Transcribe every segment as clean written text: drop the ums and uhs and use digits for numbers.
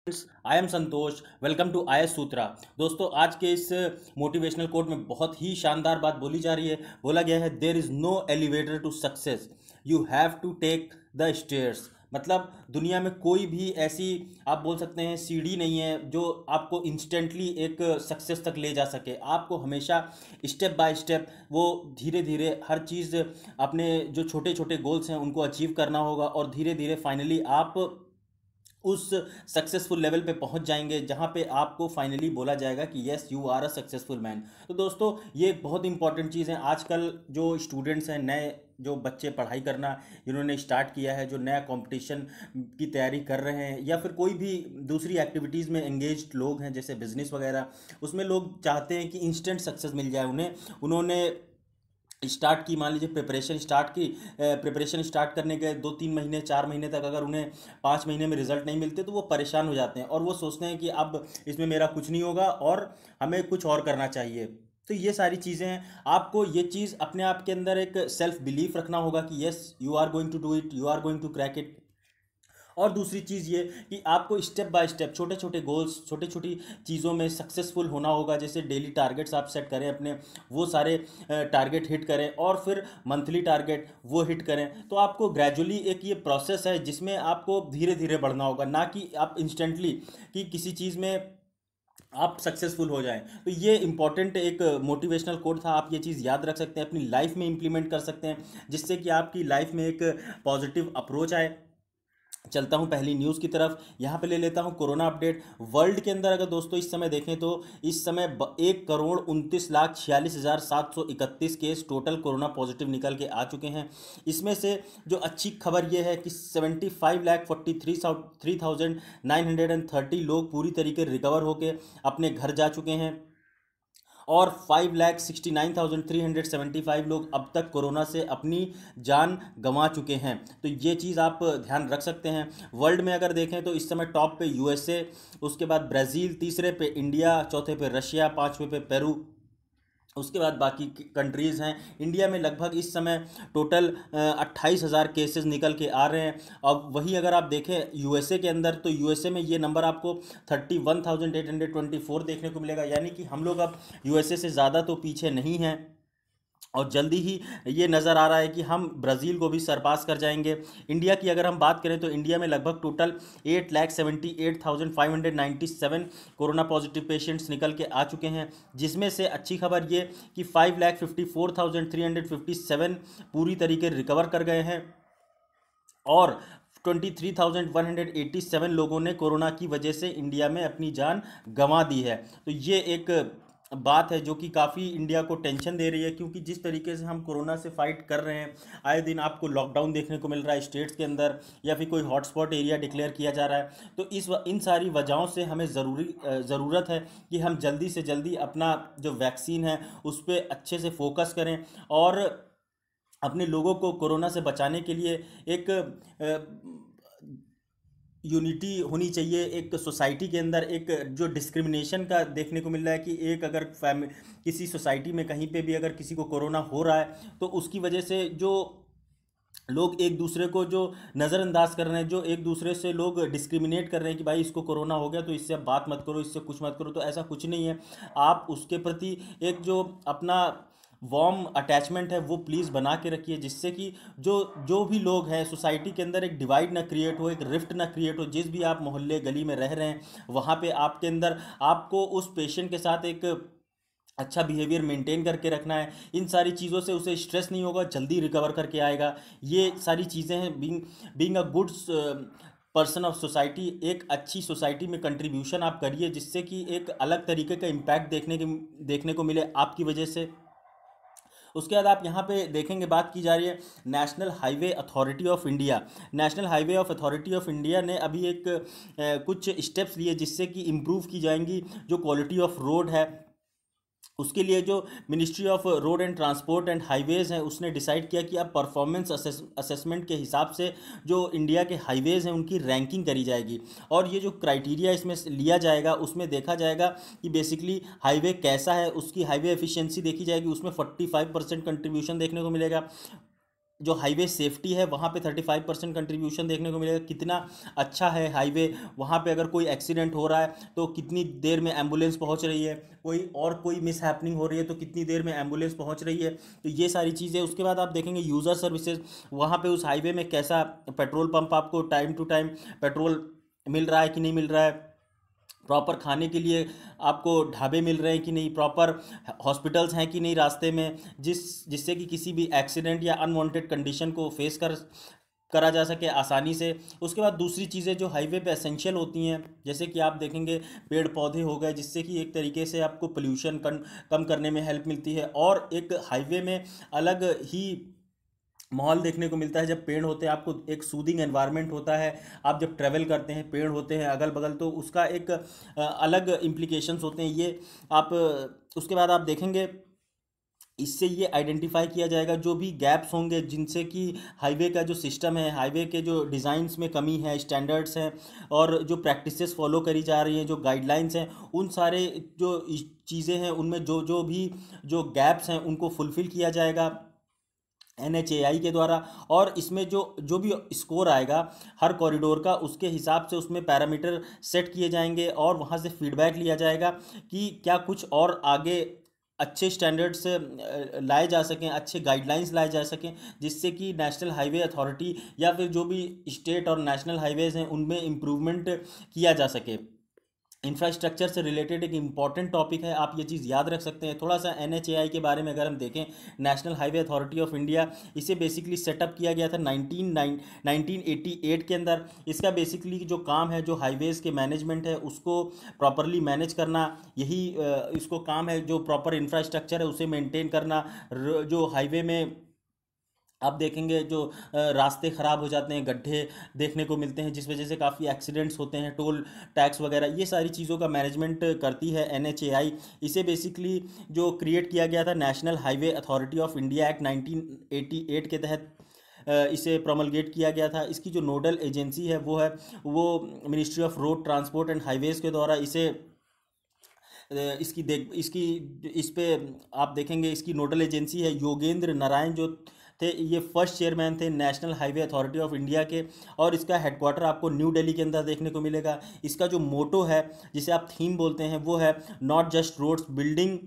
I am Santosh. Welcome to I S Sutra. दोस्तों, आज के इस मोटिवेशनल कोट में बहुत ही शानदार बात बोली जा रही है। बोला गया है, there is no elevator to success, you have to take the stairs. मतलब दुनिया में कोई भी ऐसी, आप बोल सकते हैं, सीढ़ी नहीं है जो आपको इंस्टेंटली एक सक्सेस तक ले जा सके। आपको हमेशा स्टेप बाय स्टेप वो धीरे धीरे हर चीज़, अपने जो छोटे छोटे गोल्स हैं उनको अचीव करना होगा और धीरे धीरे फाइनली आप उस सक्सेसफुल लेवल पे पहुंच जाएंगे जहां पे आपको फाइनली बोला जाएगा कि yes, you are a successful man. तो दोस्तों, ये बहुत इंपॉर्टेंट चीज़ है। आजकल जो स्टूडेंट्स हैं, नए जो बच्चे पढ़ाई करना इन्होंने स्टार्ट किया है, जो नया कंपटीशन की तैयारी कर रहे हैं या फिर कोई भी दूसरी एक्टिविटीज़ में एंगेज लोग हैं जैसे बिजनेस वगैरह, उसमें लोग चाहते हैं कि इंस्टेंट सक्सेस मिल जाए उन्हें। उन्होंने स्टार्ट की, मान लीजिए प्रिपरेशन स्टार्ट करने के 2-3 महीने 4 महीने तक अगर उन्हें 5 महीने में रिजल्ट नहीं मिलते तो वो परेशान हो जाते हैं और वो सोचते हैं कि अब इसमें मेरा कुछ नहीं होगा और हमें कुछ और करना चाहिए। तो ये सारी चीज़ें हैं। आपको ये चीज़ अपने आप के अंदर एक सेल्फ बिलीफ रखना होगा कि yes, you are going to do it, you are going to crack it. और दूसरी चीज़ ये कि आपको स्टेप बाय स्टेप छोटे छोटे गोल्स, छोटी छोटी चीज़ों में सक्सेसफुल होना होगा। जैसे डेली टारगेट्स आप सेट करें अपने, वो सारे टारगेट हिट करें और फिर मंथली टारगेट वो हिट करें। तो आपको ग्रेजुअली एक ये प्रोसेस है जिसमें आपको धीरे धीरे बढ़ना होगा, ना कि आप इंस्टेंटली कि किसी चीज़ में आप सक्सेसफुल हो जाएं। तो ये इंपॉर्टेंट एक मोटिवेशनल कोड था। आप ये चीज़ याद रख सकते हैं, अपनी लाइफ में इंप्लीमेंट कर सकते हैं जिससे कि आपकी लाइफ में एक पॉजिटिव अप्रोच आए। चलता हूं पहली न्यूज़ की तरफ। यहां पे ले लेता हूं कोरोना अपडेट। वर्ल्ड के अंदर अगर दोस्तों इस समय देखें तो इस समय 1,29,46,731 केस टोटल कोरोना पॉजिटिव निकल के आ चुके हैं। इसमें से जो अच्छी खबर ये है कि 75,43,930 लोग पूरी तरीके रिकवर होके अपने घर जा चुके हैं और 5,69,375 लोग अब तक कोरोना से अपनी जान गंवा चुके हैं। तो ये चीज़ आप ध्यान रख सकते हैं। वर्ल्ड में अगर देखें तो इस समय टॉप पे यूएसए, उसके बाद ब्राज़ील, तीसरे पे इंडिया, चौथे पे रशिया, पाँचवें पे पेरू, उसके बाद बाकी कंट्रीज़ हैं। इंडिया में लगभग इस समय टोटल 28,000 केसेस निकल के आ रहे हैं। अब वही अगर आप देखें यूएसए के अंदर, तो यूएसए में ये नंबर आपको 31,824 देखने को मिलेगा। यानी कि हम लोग अब यूएसए से ज़्यादा तो पीछे नहीं हैं और जल्दी ही ये नज़र आ रहा है कि हम ब्राज़ील को भी सरपास कर जाएंगे। इंडिया की अगर हम बात करें तो इंडिया में लगभग टोटल 8,78,597 कोरोना पॉजिटिव पेशेंट्स निकल के आ चुके हैं, जिसमें से अच्छी खबर ये कि 5,54,357 पूरी तरीके रिकवर कर गए हैं और 23,187 लोगों ने कोरोना की वजह से इंडिया में अपनी जान गंवा दी है। तो ये एक बात है जो कि काफ़ी इंडिया को टेंशन दे रही है, क्योंकि जिस तरीके से हम कोरोना से फाइट कर रहे हैं, आए दिन आपको लॉकडाउन देखने को मिल रहा है स्टेट्स के अंदर या फिर कोई हॉटस्पॉट एरिया डिक्लेयर किया जा रहा है। तो इन सारी वजहों से हमें ज़रूरत है कि हम जल्दी से जल्दी अपना जो वैक्सीन है उस पर अच्छे से फोकस करें और अपने लोगों को कोरोना से बचाने के लिए एक यूनिटी होनी चाहिए। एक सोसाइटी के अंदर एक जो डिस्क्रिमिनेशन का देखने को मिल रहा है कि एक अगर किसी सोसाइटी में कहीं पे भी अगर किसी को कोरोना हो रहा है तो उसकी वजह से जो लोग एक दूसरे को जो नज़रअंदाज कर रहे हैं, जो एक दूसरे से लोग डिस्क्रिमिनेट कर रहे हैं कि भाई इसको कोरोना हो गया तो इससे अब बात मत करो, इससे कुछ मत करो, तो ऐसा कुछ नहीं है। आप उसके प्रति एक जो अपना वार्म अटैचमेंट है वो प्लीज़ बना के रखिए, जिससे कि जो जो भी लोग हैं सोसाइटी के अंदर एक डिवाइड ना क्रिएट हो, एक रिफ्ट ना क्रिएट हो। जिस भी आप मोहल्ले गली में रह रहे हैं वहाँ पे आपके अंदर आपको उस पेशेंट के साथ एक अच्छा बिहेवियर मेंटेन करके रखना है। इन सारी चीज़ों से उसे स्ट्रेस नहीं होगा, जल्दी रिकवर करके आएगा। ये सारी चीज़ें हैं। Being a good person of society, एक अच्छी सोसाइटी में कंट्रीब्यूशन आप करिए जिससे कि एक अलग तरीके का इम्पैक्ट देखने को मिले आपकी वजह से। उसके बाद आप यहाँ पे देखेंगे, बात की जा रही है national highway authority of India. National highway of authority of India ने अभी एक कुछ स्टेप्स लिए जिससे कि इम्प्रूव की जाएंगी जो क्वालिटी ऑफ रोड है। उसके लिए जो ministry of road and transport and highways है उसने डिसाइड किया कि अब परफॉर्मेंस असेसमेंट के हिसाब से जो इंडिया के हाईवेज़ हैं उनकी रैंकिंग करी जाएगी और ये जो क्राइटेरिया इसमें लिया जाएगा उसमें देखा जाएगा कि बेसिकली हाईवे कैसा है, उसकी हाईवे एफिशिएंसी देखी जाएगी। उसमें 45% कंट्रीब्यूशन देखने को मिलेगा। जो हाईवे सेफ्टी है वहाँ पे 35% कंट्रीब्यूशन देखने को मिलेगा। कितना अच्छा है हाईवे, वहाँ पे अगर कोई एक्सीडेंट हो रहा है तो कितनी देर में एम्बुलेंस पहुँच रही है, कोई मिस हैपनिंग हो रही है तो कितनी देर में एम्बुलेंस पहुँच रही है। तो ये सारी चीज़ें। उसके बाद आप देखेंगे यूज़र सर्विसेज, वहाँ पे उस हाईवे में कैसा पेट्रोल पंप आपको टाइम टू टाइम पेट्रोल मिल रहा है कि नहीं मिल रहा है, प्रॉपर खाने के लिए आपको ढाबे मिल रहे हैं कि नहीं, प्रॉपर हॉस्पिटल्स हैं कि नहीं रास्ते में, जिससे कि किसी भी एक्सीडेंट या अनवांटेड कंडीशन को फेस करा जा सके आसानी से। उसके बाद दूसरी चीज़ें जो हाईवे पे एसेंशियल होती हैं, जैसे कि आप देखेंगे पेड़ पौधे हो गए, जिससे कि एक तरीके से आपको पोल्यूशन कम करने में हेल्प मिलती है। और एक हाईवे में अलग ही माहौल देखने को मिलता है जब पेड़ होते हैं, आपको एक सूदिंग एनवायरनमेंट होता है। आप जब ट्रैवल करते हैं, पेड़ होते हैं अगल बगल, तो उसका एक अलग इम्प्लीकेशंस होते हैं ये आप। उसके बाद आप देखेंगे इससे ये आइडेंटिफाई किया जाएगा जो भी गैप्स होंगे जिनसे कि हाईवे का जो सिस्टम है, हाईवे के जो डिज़ाइंस में कमी है, स्टैंडर्ड्स हैं और जो प्रैक्टिसेस फॉलो करी जा रही हैं, जो गाइडलाइंस हैं, उन सारे जो चीज़ें हैं उनमें जो जो भी जो गैप्स हैं उनको फुलफ़िल किया जाएगा NHAI के द्वारा। और इसमें जो जो भी स्कोर आएगा हर कॉरिडोर का, उसके हिसाब से उसमें पैरामीटर सेट किए जाएंगे और वहाँ से फीडबैक लिया जाएगा कि क्या कुछ और आगे अच्छे स्टैंडर्ड्स लाए जा सकें, अच्छे गाइडलाइंस लाए जा सकें, जिससे कि नेशनल हाईवे अथॉरिटी या फिर जो भी स्टेट और नेशनल हाईवेज़ हैं उनमें इम्प्रूवमेंट किया जा सके। इंफ्रास्ट्रक्चर से रिलेटेड एक इम्पॉर्टेंट टॉपिक है, आप ये चीज़ याद रख सकते हैं। थोड़ा सा NHAI के बारे में अगर हम देखें, national highway authority of India, इसे बेसिकली सेटअप किया गया था 1988 के अंदर। इसका बेसिकली जो काम है, जो हाईवेज़ के मैनेजमेंट है उसको प्रॉपरली मैनेज करना, यही इसको काम है। जो प्रॉपर इंफ्रास्ट्रक्चर है उसे मेंटेन करना। जो हाईवे में आप देखेंगे जो रास्ते ख़राब हो जाते हैं, गड्ढे देखने को मिलते हैं जिस वजह से काफ़ी एक्सीडेंट्स होते हैं, टोल टैक्स वगैरह, ये सारी चीज़ों का मैनेजमेंट करती है NHAI। इसे बेसिकली जो क्रिएट किया गया था national highway authority of India act 1988 के तहत इसे प्रोमलगेट किया गया था। इसकी जो नोडल एजेंसी है वो ministry of road transport and highways के द्वारा इसे इसकी इस पे आप देखेंगे इसकी नोडल एजेंसी है योगेंद्र नारायण जो थे, ये फर्स्ट चेयरमैन थे national highway authority of India के। और इसका हेडक्वार्टर आपको न्यू दिल्ली के अंदर देखने को मिलेगा। इसका जो मोटो है, जिसे आप थीम बोलते हैं, वो है not just roads building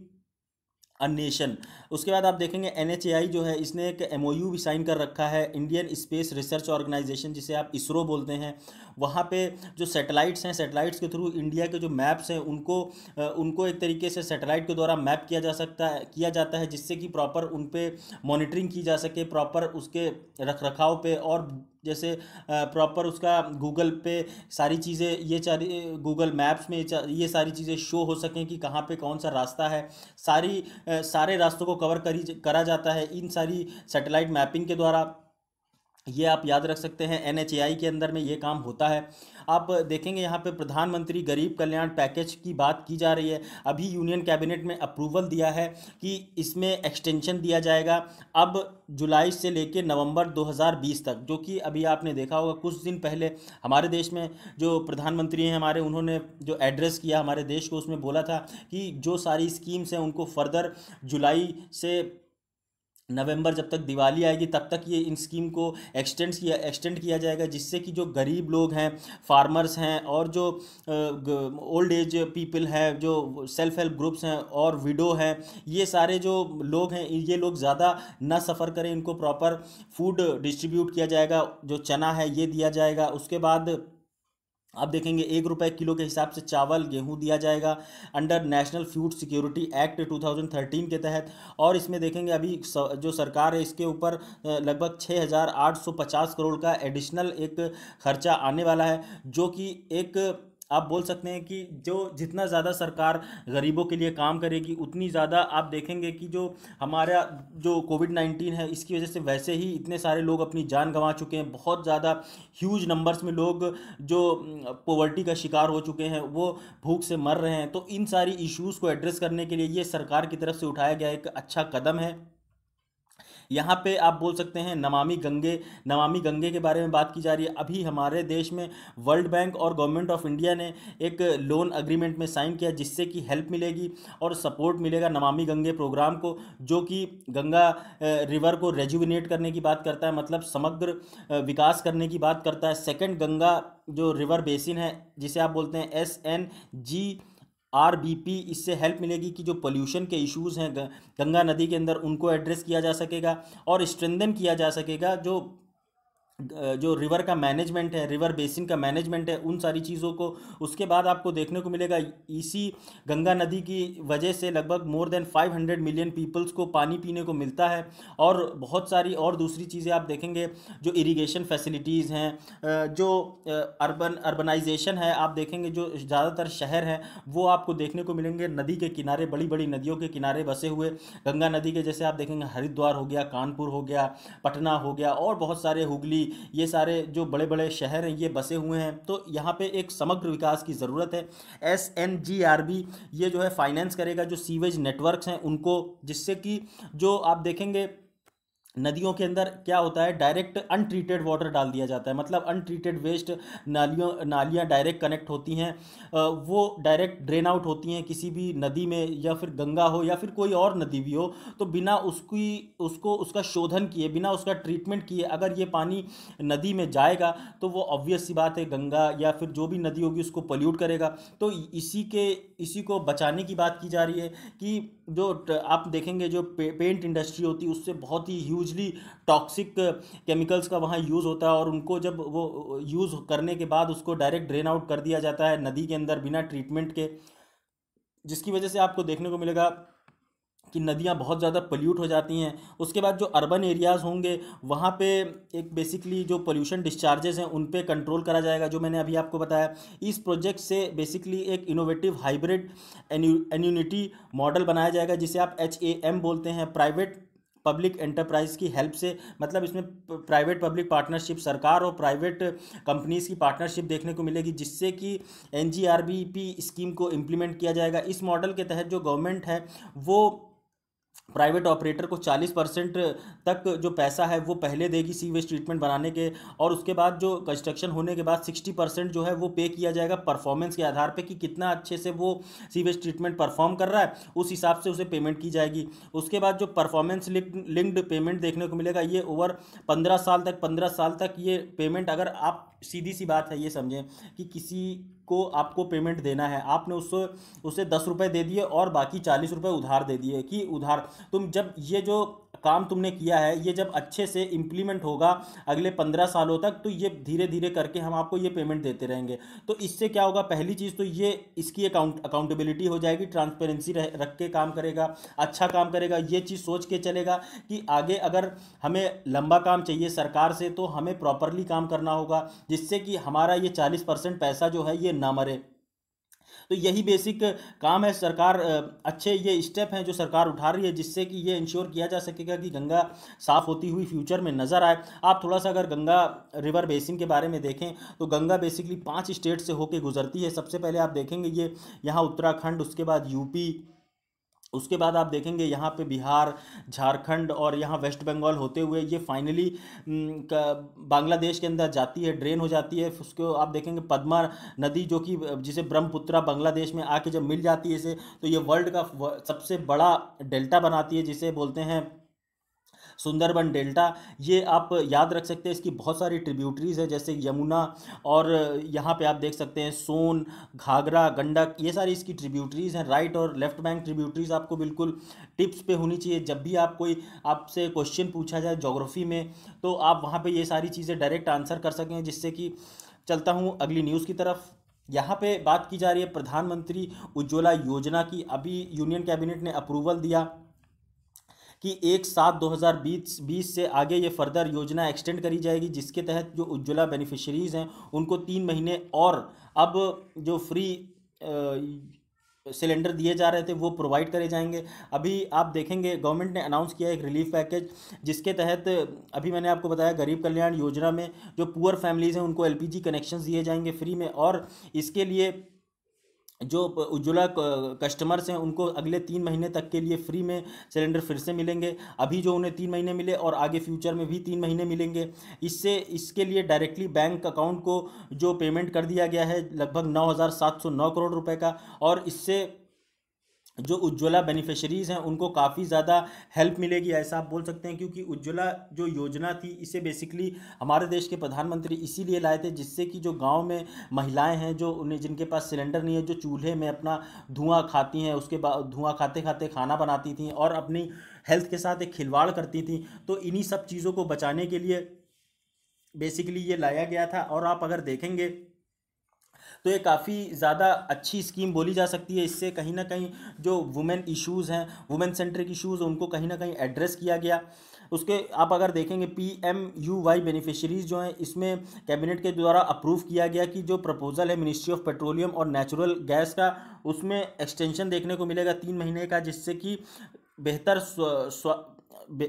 a nation. उसके बाद आप देखेंगे NHAI जो है इसने एक MOU भी साइन कर रखा है इंडियन स्पेस रिसर्च ऑर्गेनाइजेशन, जिसे आप इसरो बोलते हैं। वहाँ पे जो सैटेलाइट्स हैं, सैटेलाइट्स के थ्रू इंडिया के जो मैप्स हैं उनको एक तरीके से सैटेलाइट के द्वारा मैप किया जाता है, जिससे कि प्रॉपर उन पे मॉनिटरिंग की जा सके, प्रॉपर उसके रखरखाव पे, और जैसे प्रॉपर उसका गूगल पे सारी चीज़ें, गूगल मैप्स में ये सारी चीज़ें शो हो सकें कि कहाँ पे कौन सा रास्ता है। सारे रास्तों को करा जाता है इन सारी सैटेलाइट मैपिंग के द्वारा। ये आप याद रख सकते हैं, NHAI के अंदर में ये काम होता है। आप देखेंगे यहाँ पे प्रधानमंत्री गरीब कल्याण पैकेज की बात की जा रही है। अभी यूनियन कैबिनेट में अप्रूवल दिया है कि इसमें एक्सटेंशन दिया जाएगा अब जुलाई से लेकर नवंबर 2020 तक, जो कि अभी आपने देखा होगा कुछ दिन पहले हमारे देश में जो प्रधानमंत्री हैं हमारे, उन्होंने जो एड्रेस किया हमारे देश को, उसमें बोला था कि जो सारी स्कीम्स हैं उनको फर्दर जुलाई से नवंबर, जब तक दिवाली आएगी तब तक ये इन स्कीम को एक्सटेंड किया जाएगा, जिससे कि जो गरीब लोग हैं, फार्मर्स हैं, और जो ओल्ड एज पीपल हैं, जो सेल्फ हेल्प ग्रुप्स हैं और विडो हैं, ये सारे जो लोग हैं, ये लोग ज़्यादा ना सफ़र करें। इनको प्रॉपर फूड डिस्ट्रीब्यूट किया जाएगा, जो चना है ये दिया जाएगा। उसके बाद आप देखेंगे 1 रुपये किलो के हिसाब से चावल गेहूं दिया जाएगा under national food security act 2013 के तहत। और इसमें देखेंगे अभी जो सरकार है इसके ऊपर लगभग 6,850 करोड़ का एडिशनल एक खर्चा आने वाला है, जो कि एक आप बोल सकते हैं कि जो जितना ज़्यादा सरकार गरीबों के लिए काम करेगी, उतनी ज़्यादा आप देखेंगे कि जो हमारा जो कोविड-19 है इसकी वजह से वैसे ही इतने सारे लोग अपनी जान गंवा चुके हैं। बहुत ज़्यादा ह्यूज नंबर्स में लोग जो पॉवर्टी का शिकार हो चुके हैं, वो भूख से मर रहे हैं। तो इन सारी इश्यूज़ को एड्रेस करने के लिए ये सरकार की तरफ से उठाया गया एक अच्छा कदम है। यहाँ पे आप बोल सकते हैं नमामि गंगे के बारे में बात की जा रही है। अभी हमारे देश में वर्ल्ड बैंक और गवर्नमेंट ऑफ इंडिया ने एक लोन अग्रीमेंट में साइन किया, जिससे कि हेल्प मिलेगी और सपोर्ट मिलेगा नमामि गंगे प्रोग्राम को, जो कि गंगा रिवर को रेजुविनेट करने की बात करता है, मतलब समग्र विकास करने की बात करता है। सेकंड, गंगा जो रिवर बेसिन है, जिसे आप बोलते हैं SNGRBP, इससे हेल्प मिलेगी कि जो पोल्यूशन के इश्यूज़ हैं गंगा नदी के अंदर, उनको एड्रेस किया जा सकेगा और स्ट्रेंथन किया जा सकेगा जो रिवर का मैनेजमेंट है, रिवर बेसिन का मैनेजमेंट है, उन सारी चीज़ों को। उसके बाद आपको देखने को मिलेगा इसी गंगा नदी की वजह से लगभग मोर देन 500 मिलियन पीपल्स को पानी पीने को मिलता है। और बहुत सारी और दूसरी चीज़ें आप देखेंगे, जो इरिगेशन फैसिलिटीज़ हैं, जो अर्बनाइजेशन है, आप देखेंगे जो ज़्यादातर शहर हैं वो आपको देखने को मिलेंगे नदी के किनारे, बड़ी बड़ी नदियों के किनारे बसे हुए। गंगा नदी के जैसे आप देखेंगे हरिद्वार हो गया, कानपुर हो गया, पटना हो गया, और बहुत सारे, हुगली, ये सारे जो बड़े बड़े शहर हैं ये बसे हुए हैं। तो यहाँ पे एक समग्र विकास की ज़रूरत है। SNGRB ये जो है फाइनेंस करेगा जो सीवेज नेटवर्क्स हैं उनको, जिससे कि जो आप देखेंगे नदियों के अंदर क्या होता है, डायरेक्ट अनट्रीटेड वाटर डाल दिया जाता है, मतलब अनट्रीटेड वेस्ट, नालियाँ डायरेक्ट कनेक्ट होती हैं, वो डायरेक्ट ड्रेन आउट होती हैं किसी भी नदी में, या फिर गंगा हो या फिर कोई और नदी भी हो, तो बिना उसका शोधन किए, बिना उसका ट्रीटमेंट किए अगर ये पानी नदी में जाएगा तो वो ऑब्वियस सी बात है गंगा या फिर जो भी नदी होगी उसको पोल्यूट करेगा। तो इसी को बचाने की बात की जा रही है कि जो आप देखेंगे जो पेंट इंडस्ट्री होती है उससे बहुत ही ह्यूजली टॉक्सिक केमिकल्स का वहाँ यूज़ होता है, और उनको जब वो यूज़ करने के बाद उसको डायरेक्ट ड्रेन आउट कर दिया जाता है नदी के अंदर बिना ट्रीटमेंट के, जिसकी वजह से आपको देखने को मिलेगा कि नदियाँ बहुत ज़्यादा पोल्यूट हो जाती हैं। उसके बाद जो अर्बन एरियाज़ होंगे वहाँ पे एक बेसिकली जो पोल्यूशन डिस्चार्जेस हैं उन पे कंट्रोल करा जाएगा, जो मैंने अभी आपको बताया। इस प्रोजेक्ट से बेसिकली एक इनोवेटिव हाइब्रिड एन्यूनिटी मॉडल बनाया जाएगा, जिसे आप HAM बोलते हैं, प्राइवेट पब्लिक एंटरप्राइज की हेल्प से। मतलब इसमें प्राइवेट पब्लिक पार्टनरशिप, सरकार और प्राइवेट कंपनीज़ की पार्टनरशिप देखने को मिलेगी, जिससे कि NGRBP स्कीम को इम्प्लीमेंट किया जाएगा। इस मॉडल के तहत जो गवर्नमेंट है वो प्राइवेट ऑपरेटर को 40% तक जो पैसा है वो पहले देगी सीवेज ट्रीटमेंट बनाने के, और उसके बाद जो कंस्ट्रक्शन होने के बाद 60% जो है वो पे किया जाएगा परफॉर्मेंस के आधार पे, कि कितना अच्छे से वो सीवेज ट्रीटमेंट परफॉर्म कर रहा है, उस हिसाब से उसे पेमेंट की जाएगी। उसके बाद जो परफॉर्मेंस लिंक्ड पेमेंट देखने को मिलेगा, ये ओवर 15 साल तक ये पेमेंट, अगर आप, सीधी सी बात है ये समझें कि किसी को आपको पेमेंट देना है, आपने उसे 10 रुपये दे दिए और बाकी 40 रुपये उधार दे दिए, कि उधार तुम, जब ये जो काम तुमने किया है ये जब अच्छे से इम्प्लीमेंट होगा अगले 15 सालों तक, तो ये धीरे धीरे करके हम आपको ये पेमेंट देते रहेंगे। तो इससे क्या होगा, पहली चीज़ तो ये इसकी अकाउंटेबिलिटी हो जाएगी, ट्रांसपेरेंसी रख के काम करेगा, अच्छा काम करेगा, ये चीज़ सोच के चलेगा कि आगे अगर हमें लंबा काम चाहिए सरकार से तो हमें प्रॉपरली काम करना होगा, जिससे कि हमारा ये 40% पैसा जो है ये ना मरे। तो यही बेसिक काम है सरकार, अच्छे ये स्टेप हैं जो सरकार उठा रही है, जिससे कि ये इंश्योर किया जा सकेगा कि गंगा साफ़ होती हुई फ्यूचर में नज़र आए। आप थोड़ा सा अगर गंगा रिवर बेसिन के बारे में देखें तो गंगा बेसिकली 5 स्टेट से होकर गुजरती है। सबसे पहले आप देखेंगे ये यहाँ उत्तराखंड, उसके बाद यूपी, उसके बाद आप देखेंगे यहाँ पे बिहार, झारखंड और यहाँ वेस्ट बंगाल होते हुए ये फाइनली बांग्लादेश के अंदर जाती है, ड्रेन हो जाती है। उसको आप देखेंगे पद्मा नदी, जो कि जिसे ब्रह्मपुत्रा बांग्लादेश में आके जब मिल जाती है इसे, तो ये वर्ल्ड का सबसे बड़ा डेल्टा बनाती है, जिसे बोलते हैं सुंदरबन डेल्टा। ये आप याद रख सकते हैं, इसकी बहुत सारी ट्रिब्यूटरीज है जैसे यमुना, और यहाँ पे आप देख सकते हैं सोन, घाघरा, गंडक, ये सारी इसकी ट्रिब्यूटरीज हैं। राइट और लेफ्ट बैंक ट्रिब्यूटरीज आपको बिल्कुल टिप्स पे होनी चाहिए। जब भी आपसे क्वेश्चन पूछा जाए ज्योग्राफी में तो आप वहाँ पे ये सारी चीज़ें डायरेक्ट आंसर कर सकें। जिससे कि चलता हूँ अगली न्यूज़ की तरफ। यहाँ पे बात की जा रही है प्रधानमंत्री उज्ज्वला योजना की। अभी यूनियन कैबिनेट ने अप्रूवल दिया कि 1/7/2020 से आगे ये फर्दर योजना एक्सटेंड करी जाएगी, जिसके तहत जो उज्ज्वला बेनिफिशरीज़ हैं उनको 3 महीने और अब जो फ्री सिलेंडर दिए जा रहे थे वो प्रोवाइड करे जाएंगे। अभी आप देखेंगे गवर्नमेंट ने अनाउंस किया एक रिलीफ पैकेज, जिसके तहत अभी मैंने आपको बताया गरीब कल्याण योजना में जो पुअर फैमिलीज़ हैं उनको LPG कनेक्शंस दिए जाएंगे फ्री में, और इसके लिए जो उज्ज्वला कस्टमर्स हैं उनको अगले 3 महीने तक के लिए फ्री में सिलेंडर फिर से मिलेंगे। अभी जो उन्हें 3 महीने मिले और आगे फ्यूचर में भी 3 महीने मिलेंगे। इसके लिए डायरेक्टली बैंक अकाउंट को जो पेमेंट कर दिया गया है लगभग 9,709 करोड़ रुपए का। और इससे जो उज्ज्वला बेनिफिशरीज़ हैं उनको काफ़ी ज़्यादा हेल्प मिलेगी, ऐसा आप बोल सकते हैं। क्योंकि उज्ज्वला जो योजना थी इसे बेसिकली हमारे देश के प्रधानमंत्री इसीलिए लाए थे जिससे कि जो गांव में महिलाएं हैं, जो उन्हें जिनके पास सिलेंडर नहीं है, जो चूल्हे में अपना धुआं खाती हैं, उसके बाद धुआं खाते खाते खाना बनाती थी और अपनी हेल्थ के साथ एक खिलवाड़ करती थी, तो इन्हीं सब चीज़ों को बचाने के लिए बेसिकली ये लाया गया था। और आप अगर देखेंगे तो ये काफ़ी ज़्यादा अच्छी स्कीम बोली जा सकती है। इससे कहीं ना कहीं जो वुमेन इश्यूज़ हैं, वुमेन सेंट्रिक इश्यूज़, उनको कहीं ना कहीं एड्रेस किया गया। उसके आप अगर देखेंगे PMUY बेनिफिशरीज जो हैं, इसमें कैबिनेट के द्वारा अप्रूव किया गया कि जो प्रपोजल है मिनिस्ट्री ऑफ पेट्रोलियम और नेचुरल गैस का, उसमें एक्सटेंशन देखने को मिलेगा 3 महीने का, जिससे कि बेहतर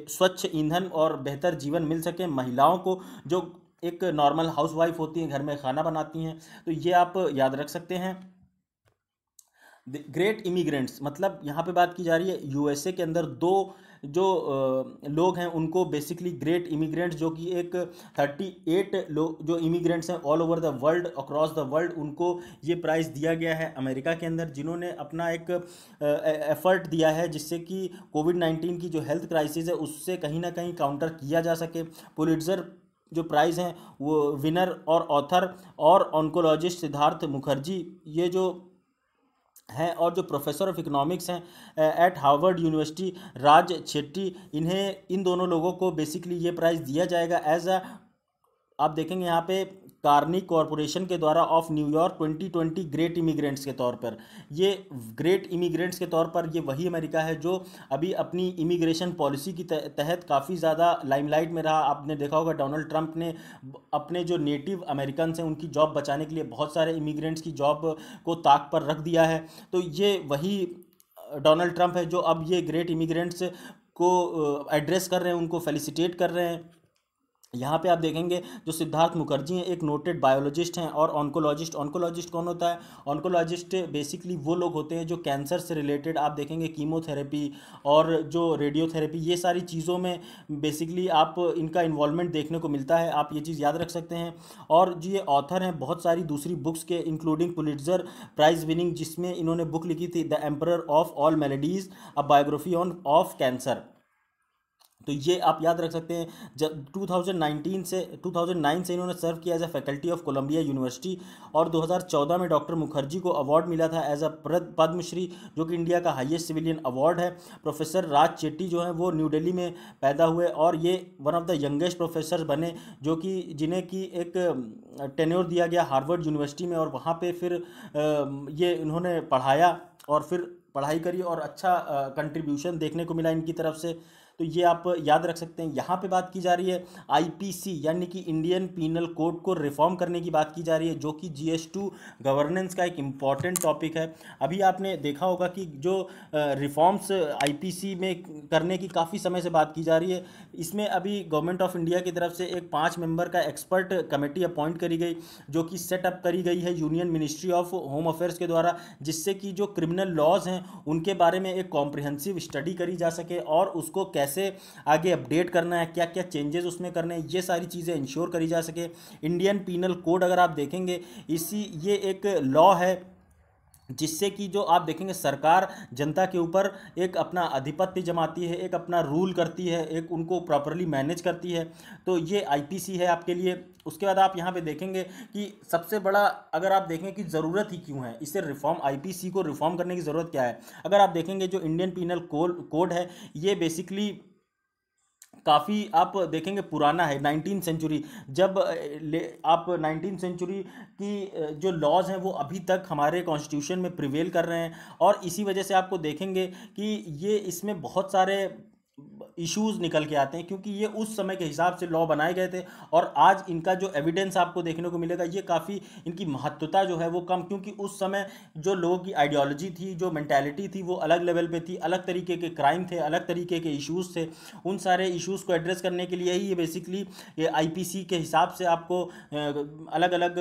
स्वच्छ ईंधन और बेहतर जीवन मिल सके महिलाओं को, जो एक नॉर्मल हाउसवाइफ होती हैं, घर में खाना बनाती हैं। तो ये आप याद रख सकते हैं। ग्रेट इमिग्रेंट्स, मतलब यहाँ पे बात की जा रही है USA के अंदर दो जो लोग हैं उनको बेसिकली ग्रेट इमिग्रेंट्स, जो कि एक 38 लोग जो इमिग्रेंट्स हैं all over the world, across the world, उनको ये प्राइज़ दिया गया है अमेरिका के अंदर, जिन्होंने अपना एक एफर्ट दिया है जिससे कि कोविड-19 की जो हेल्थ क्राइसिस है उससे कहीं ना कहीं काउंटर किया जा सके। पुलिट्जर जो प्राइज़ हैं वो विनर और ऑथर और ऑन्कोलॉजिस्ट सिद्धार्थ मुखर्जी ये जो हैं, और जो प्रोफेसर ऑफ इकोनॉमिक्स हैं एट हार्वर्ड यूनिवर्सिटी राज शेट्टी, इन दोनों लोगों को बेसिकली ये प्राइज़ दिया जाएगा एज अ, आप देखेंगे यहाँ पे कार्नी कॉरपोरेशन के द्वारा ऑफ न्यूयॉर्क 2020 ग्रेट इमिग्रेंट्स के तौर पर। ये ग्रेट इमिग्रेंट्स के तौर पर ये वही अमेरिका है जो अभी अपनी इमिग्रेशन पॉलिसी की तहत काफ़ी ज़्यादा लाइमलाइट में रहा। आपने देखा होगा डोनाल्ड ट्रंप ने अपने जो नेटिव अमेरिकन हैं उनकी जॉब बचाने के लिए बहुत सारे इमिग्रेंट्स की जॉब को ताक पर रख दिया है। तो ये वही डोनाल्ड ट्रंप है जो अब ये ग्रेट इमिग्रेंट्स को एड्रेस कर रहे हैं, उनको फेलिसिटेट कर रहे हैं। यहाँ पे आप देखेंगे जो सिद्धार्थ मुखर्जी हैं एक नोटेड बायोलॉजिस्ट हैं और ऑन्कोलॉजिस्ट कौन होता है? ऑन्कोलॉजिस्ट बेसिकली वो लोग होते हैं जो कैंसर से रिलेटेड, आप देखेंगे कीमोथेरेपी और जो रेडियोथेरेपी, ये सारी चीज़ों में बेसिकली आप इनका इन्वॉल्वमेंट देखने को मिलता है। आप ये चीज़ याद रख सकते हैं। और जो ये ऑथर हैं बहुत सारी दूसरी बुक्स के, इंक्लूडिंग पुलिट्जर प्राइज़ विनिंग, जिसमें इन्होंने बुक लिखी थी the emperor of all maladies, a biography on of cancer. तो ये आप याद रख सकते हैं। जब 2009 से इन्होंने सर्व किया as a faculty of Columbia University, और 2014 में डॉक्टर मुखर्जी को अवार्ड मिला था एज अ पद्मश्री, जो कि इंडिया का हाईएस्ट सिविलियन अवार्ड है। प्रोफेसर राज चेट्टी जो है वो न्यू दिल्ली में पैदा हुए और ये one of the youngest professor बने, जो कि जिन्हें की एक टेन्योर दिया गया हार्वर्ड यूनिवर्सिटी में, और वहाँ पे फिर ये इन्होंने पढ़ाया और फिर पढ़ाई करी और अच्छा कंट्रीब्यूशन देखने को मिला इनकी तरफ से। तो ये आप याद रख सकते हैं। यहाँ पे बात की जा रही है IPC यानी कि इंडियन पीनल कोड को रिफॉर्म करने की बात की जा रही है, जो कि GS2 गवर्नेंस का एक इम्पॉर्टेंट टॉपिक है। अभी आपने देखा होगा कि जो रिफॉर्म्स IPC में करने की काफ़ी समय से बात की जा रही है, इसमें अभी गवर्नमेंट ऑफ इंडिया की तरफ से एक 5 मेंबर का एक्सपर्ट कमेटी अपॉइंट करी गई, जो कि सेटअप करी गई है union ministry of home affairs के द्वारा, जिससे कि जो क्रिमिनल लॉज हैं उनके बारे में एक कॉम्प्रिहेंसिव स्टडी करी जा सके और उसको कैसे आगे अपडेट करना है, क्या क्या चेंजेस उसमें करने हैं, ये सारी चीज़ें इंश्योर करी जा सके। इंडियन पीनल कोड अगर आप देखेंगे, ये एक लॉ है जिससे कि जो आप देखेंगे सरकार जनता के ऊपर एक अपना आधिपत्य जमाती है, एक अपना रूल करती है, एक उनको प्रॉपरली मैनेज करती है। तो ये IPC है आपके लिए। उसके बाद आप यहाँ पे देखेंगे कि सबसे बड़ा, अगर आप देखें कि ज़रूरत ही क्यों है इसे रिफॉर्म, IPC को रिफॉर्म करने की ज़रूरत क्या है, अगर आप देखेंगे जो इंडियन पीनल कोड है ये बेसिकली काफ़ी आप देखेंगे पुराना है, 19 सेंचुरी। जब आप 19 सेंचुरी की जो लॉज हैं वो अभी तक हमारे कॉन्स्टिट्यूशन में प्रिवेल कर रहे हैं, और इसी वजह से आपको देखेंगे कि ये इसमें बहुत सारे इश्यूज निकल के आते हैं, क्योंकि ये उस समय के हिसाब से लॉ बनाए गए थे। और आज इनका जो एविडेंस आपको देखने को मिलेगा, ये काफ़ी इनकी महत्वता जो है वो कम, क्योंकि उस समय जो लोगों की आइडियोलॉजी थी, जो मेंटालिटी थी, वो अलग लेवल पे थी, अलग तरीके के क्राइम थे, अलग तरीके के इश्यूज थे। उन सारे इश्यूज़ को एड्रेस करने के लिए ही ये बेसिकली ये IPC के हिसाब से आपको अलग अलग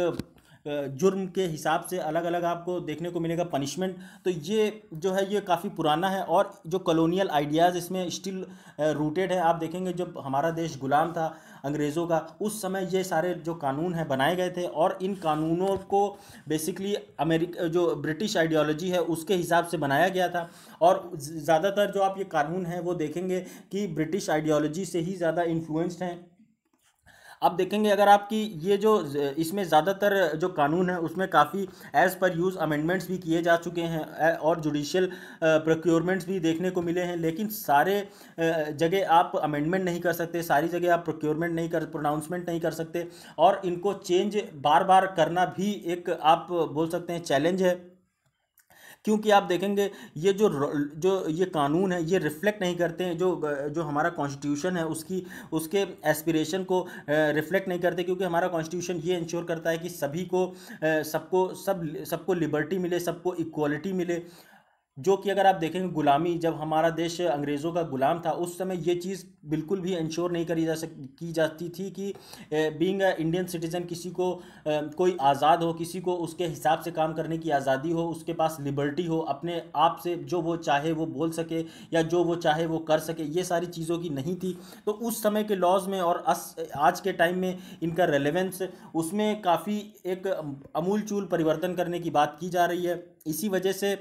जुर्म के हिसाब से अलग अलग आपको देखने को मिलेगा पनिशमेंट। तो ये जो है ये काफ़ी पुराना है और जो कॉलोनियल आइडियाज़ इसमें स्टिल रूटेड है। आप देखेंगे जब हमारा देश गुलाम था अंग्रेज़ों का, उस समय ये सारे जो कानून हैं बनाए गए थे और इन कानूनों को बेसिकली अमेरिका जो ब्रिटिश आइडियोलॉजी है उसके हिसाब से बनाया गया था। और ज़्यादातर जो आप ये कानून हैं वो देखेंगे कि ब्रिटिश आइडियोलॉजी से ही ज़्यादा इन्फ्लुएंस्ड हैं। आप देखेंगे अगर आपकी ये जो इसमें ज़्यादातर जो कानून है उसमें काफ़ी एज़ पर यूज़ अमेंडमेंट्स भी किए जा चुके हैं और जुडिशियल प्रोक्योरमेंट्स भी देखने को मिले हैं, लेकिन सारे जगह आप अमेंडमेंट नहीं कर सकते, सारी जगह आप प्रोक्योरमेंट नहीं कर प्रोनाउंसमेंट नहीं कर सकते, और इनको चेंज बार बार करना भी एक आप बोल सकते हैं चैलेंज है। क्योंकि आप देखेंगे ये जो ये कानून है ये रिफ्लेक्ट नहीं करते हैं जो हमारा कॉन्स्टिट्यूशन है उसकी उसके एस्पिरेशन को रिफ्लेक्ट नहीं करते, क्योंकि हमारा कॉन्स्टिट्यूशन ये इंश्योर करता है कि सभी को सबको लिबर्टी मिले, सबको इक्वालिटी मिले। जो कि अगर आप देखेंगे गुलामी, जब हमारा देश अंग्रेज़ों का गुलाम था उस समय ये चीज़ बिल्कुल भी इंश्योर नहीं की जाती थी कि बीइंग अ इंडियन सिटीज़न किसी को कोई आज़ाद हो, किसी को उसके हिसाब से काम करने की आज़ादी हो, उसके पास लिबर्टी हो, अपने आप से जो वो चाहे वो बोल सके या जो वो चाहे वो कर सके, ये सारी चीज़ों की नहीं थी। तो उस समय के लॉज में और आज के टाइम में इनका रेलेवेंस उसमें काफ़ी एक अमूल चूल परिवर्तन करने की बात की जा रही है। इसी वजह से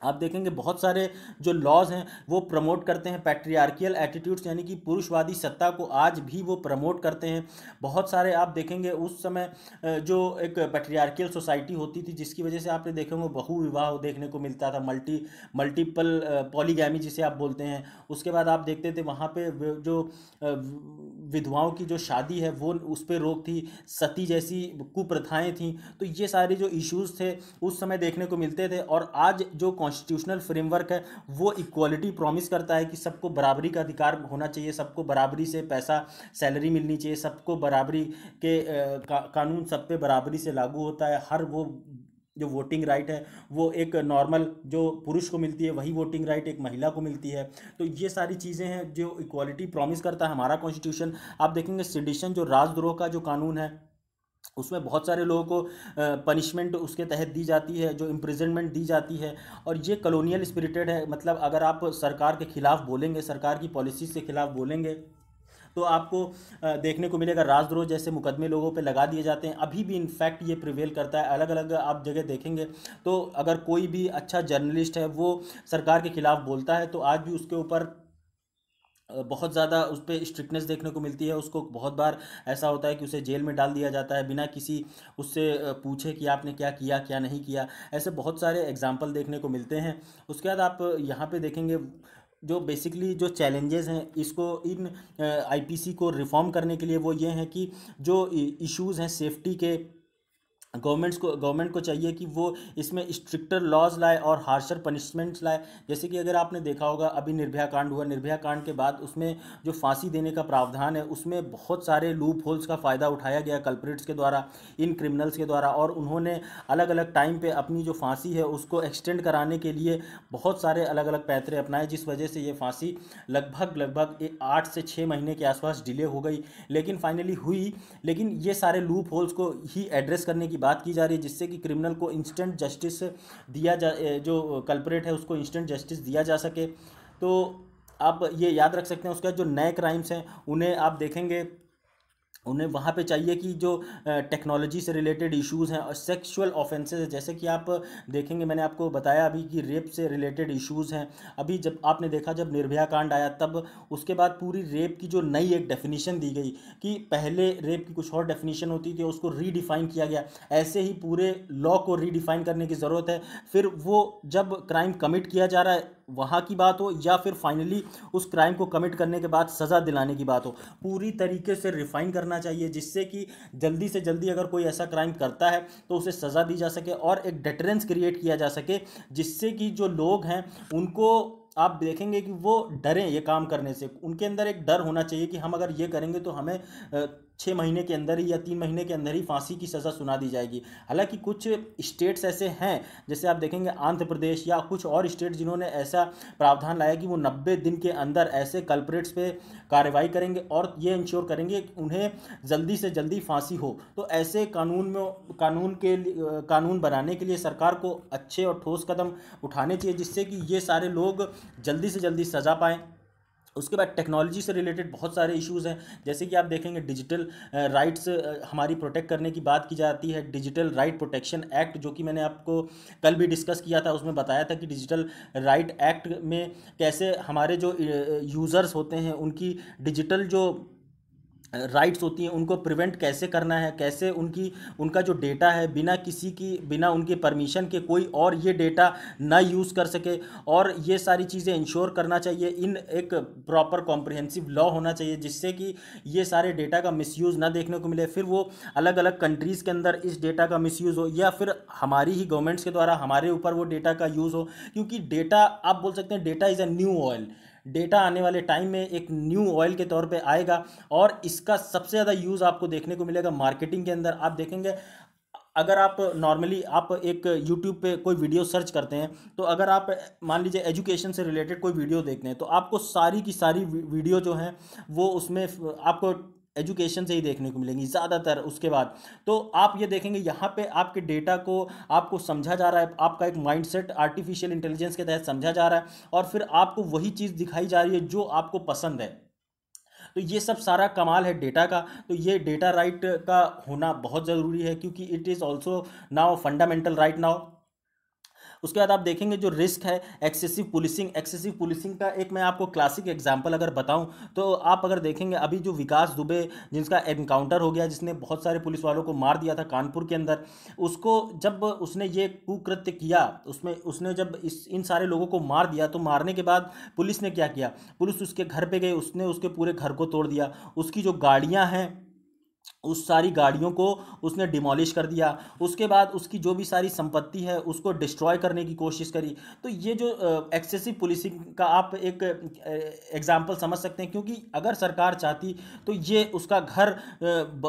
आप देखेंगे बहुत सारे जो लॉज हैं वो प्रमोट करते हैं पैट्रियार्कियल एटीट्यूड्स, यानी कि पुरुषवादी सत्ता को आज भी वो प्रमोट करते हैं। बहुत सारे आप देखेंगे उस समय जो एक पैट्रियार्कियल सोसाइटी होती थी जिसकी वजह से आपने देखेंगे बहु विवाह देखने को मिलता था, मल्टीपल पॉलीगैमी जिसे आप बोलते हैं। उसके बाद आप देखते थे वहाँ पे जो विधवाओं की जो शादी है वो उस पर रोक थी, सती जैसी कुप्रथाएं थीं। तो ये सारे जो इश्यूज़ थे उस समय देखने को मिलते थे। और आज जो कॉन्स्टिट्यूशनल फ्रेमवर्क है वो इक्वालिटी प्रॉमिस करता है कि सबको बराबरी का अधिकार होना चाहिए, सबको बराबरी से पैसा सैलरी मिलनी चाहिए, सबको बराबरी के कानून सब पे बराबरी से लागू होता है। हर वो जो वोटिंग राइट है वो एक नॉर्मल जो पुरुष को मिलती है वही वोटिंग राइट एक महिला को मिलती है। तो ये सारी चीज़ें हैं जो इक्वालिटी प्रॉमिस करता है हमारा कॉन्स्टिट्यूशन। आप देखेंगे सेडिशन जो राजद्रोह का जो कानून है उसमें बहुत सारे लोगों को पनिशमेंट उसके तहत दी जाती है, जो इम्प्रिजनमेंट दी जाती है। और ये कॉलोनियल स्पिरिटेड है, मतलब अगर आप सरकार के खिलाफ बोलेंगे, सरकार की पॉलिसीज के खिलाफ बोलेंगे तो आपको देखने को मिलेगा राजद्रोह जैसे मुकदमे लोगों पे लगा दिए जाते हैं। अभी भी इनफैक्ट ये प्रिवेल करता है, अलग अलग आप जगह देखेंगे तो अगर कोई भी अच्छा जर्नलिस्ट है वो सरकार के खिलाफ बोलता है तो आज भी उसके ऊपर बहुत ज़्यादा उस पर स्ट्रिक्टनेस देखने को मिलती है। उसको बहुत बार ऐसा होता है कि उसे जेल में डाल दिया जाता है बिना किसी उससे पूछे कि आपने क्या किया क्या नहीं किया। ऐसे बहुत सारे एग्जाम्पल देखने को मिलते हैं। उसके बाद आप यहाँ पे देखेंगे जो बेसिकली जो चैलेंजेस हैं इसको इन आईपीसी को रिफॉर्म करने के लिए वो ये हैं कि जो इश्यूज़ हैं सेफ्टी के, गवर्नमेंट को चाहिए कि वो इसमें स्ट्रिक्टर लॉज लाए और हार्शर पनिशमेंट्स लाए। जैसे कि अगर आपने देखा होगा अभी निर्भया कांड हुआ, निर्भया कांड के बाद उसमें जो फांसी देने का प्रावधान है उसमें बहुत सारे लूप होल्स का फ़ायदा उठाया गया कल्प्रिट्स के द्वारा, इन क्रिमिनल्स के द्वारा, और उन्होंने अलग अलग टाइम पे अपनी जो फांसी है उसको एक्सटेंड कराने के लिए बहुत सारे अलग अलग पैतरे अपनाए, जिस वजह से ये फांसी लगभग 8 से 6 महीने के आसपास डिले हो गई, लेकिन फाइनली हुई। लेकिन ये सारे लूप होल्स को ही एड्रेस करने की बात की जा रही है जिससे कि क्रिमिनल को इंस्टेंट जस्टिस दिया जा, जो कल्प्रेट है उसको इंस्टेंट जस्टिस दिया जा सके। तो आप ये याद रख सकते हैं। उसके बाद जो नए क्राइम्स हैं उन्हें आप देखेंगे उन्हें वहाँ पे चाहिए कि जो टेक्नोलॉजी से रिलेटेड इश्यूज़ हैं और सेक्सुअल ऑफेंसेस, जैसे कि आप देखेंगे मैंने आपको बताया अभी कि रेप से रिलेटेड इश्यूज़ हैं। अभी जब आपने देखा जब निर्भया कांड आया तब उसके बाद पूरी रेप की जो नई एक डेफिनेशन दी गई कि पहले रेप की कुछ और डेफिनेशन होती थी उसको रीडिफाइन किया गया, ऐसे ही पूरे लॉ को रीडिफाइन करने की ज़रूरत है। फिर वो जब क्राइम कमिट किया जा रहा है वहाँ की बात हो या फिर फाइनली उस क्राइम को कमिट करने के बाद सज़ा दिलाने की बात हो, पूरी तरीके से रिफाइन करना चाहिए जिससे कि जल्दी से जल्दी अगर कोई ऐसा क्राइम करता है तो उसे सज़ा दी जा सके और एक डेटरेंस क्रिएट किया जा सके, जिससे कि जो लोग हैं उनको आप देखेंगे कि वो डरें ये काम करने से। उनके अंदर एक डर होना चाहिए कि हम अगर ये करेंगे तो हमें 6 महीने के अंदर ही या 3 महीने के अंदर ही फांसी की सज़ा सुना दी जाएगी। हालांकि कुछ स्टेट्स ऐसे हैं, जैसे आप देखेंगे आंध्र प्रदेश या कुछ और स्टेट, जिन्होंने ऐसा प्रावधान लाया कि वो 90 दिन के अंदर ऐसे कल्प्रिट्स पे कार्रवाई करेंगे और ये इंश्योर करेंगे कि उन्हें जल्दी से जल्दी फांसी हो। तो ऐसे कानून बनाने के लिए सरकार को अच्छे और ठोस कदम उठाने चाहिए, जिससे कि ये सारे लोग जल्दी से जल्दी सज़ा पाएँ। उसके बाद टेक्नोलॉजी से रिलेटेड बहुत सारे इश्यूज़ हैं, जैसे कि आप देखेंगे डिजिटल राइट्स हमारी प्रोटेक्ट करने की बात की जाती है। डिजिटल राइट प्रोटेक्शन एक्ट, जो कि मैंने आपको कल भी डिस्कस किया था, उसमें बताया था कि डिजिटल राइट एक्ट में कैसे हमारे जो यूज़र्स होते हैं उनकी डिजिटल जो राइट्स होती हैं उनको प्रिवेंट कैसे करना है, कैसे उनका जो डेटा है बिना उनके परमिशन के कोई और ये डेटा ना यूज़ कर सके। और ये सारी चीज़ें इंश्योर करना चाहिए। इन एक प्रॉपर कॉम्प्रिहेंसिव लॉ होना चाहिए, जिससे कि ये सारे डेटा का मिसयूज़ ना देखने को मिले, फिर वो अलग अलग कंट्रीज़ के अंदर इस डेटा का मिसयूज़ हो, या फिर हमारी ही गवर्नमेंट्स के द्वारा हमारे ऊपर वो डेटा का यूज़ हो। क्योंकि डेटा, आप बोल सकते हैं data is a new oil. Data आने वाले टाइम में एक न्यू ऑयल के तौर पे आएगा, और इसका सबसे ज़्यादा यूज़ आपको देखने को मिलेगा मार्केटिंग के अंदर। आप देखेंगे, अगर आप नॉर्मली आप एक यूट्यूब पे कोई वीडियो सर्च करते हैं, तो अगर आप मान लीजिए एजुकेशन से रिलेटेड कोई वीडियो देखते हैं, तो आपको सारी की सारी वीडियो जो हैं वो उसमें आपको एजुकेशन से ही देखने को मिलेंगी ज़्यादातर। उसके बाद तो आप ये देखेंगे यहाँ पे आपके डेटा को आपको समझा जा रहा है, आपका एक माइंडसेट आर्टिफिशियल इंटेलिजेंस के तहत समझा जा रहा है, और फिर आपको वही चीज़ दिखाई जा रही है जो आपको पसंद है। तो ये सब सारा कमाल है डेटा का। तो ये डेटा राइट का होना बहुत ज़रूरी है, क्योंकि it is also now fundamental right now. उसके बाद आप देखेंगे जो रिस्क है एक्सेसिव पुलिसिंग का एक मैं आपको क्लासिक एग्जांपल अगर बताऊं, तो आप अगर देखेंगे अभी जो विकास दुबे जिसका एनकाउंटर हो गया, जिसने बहुत सारे पुलिस वालों को मार दिया था कानपुर के अंदर, उसको जब उसने ये कुकृत्य किया, उसने जब इन सारे लोगों को मार दिया, तो मारने के बाद पुलिस ने क्या किया, पुलिस उसके घर पे गई, उसने उसके पूरे घर को तोड़ दिया, उसकी जो गाड़ियां हैं उस सारी गाड़ियों को उसने डिमोलिश कर दिया। उसके बाद उसकी जो भी सारी संपत्ति है उसको डिस्ट्रॉय करने की कोशिश करी। तो ये जो एक्सेसिव पुलिसिंग का आप एक एग्जांपल समझ सकते हैं, क्योंकि अगर सरकार चाहती तो ये उसका घर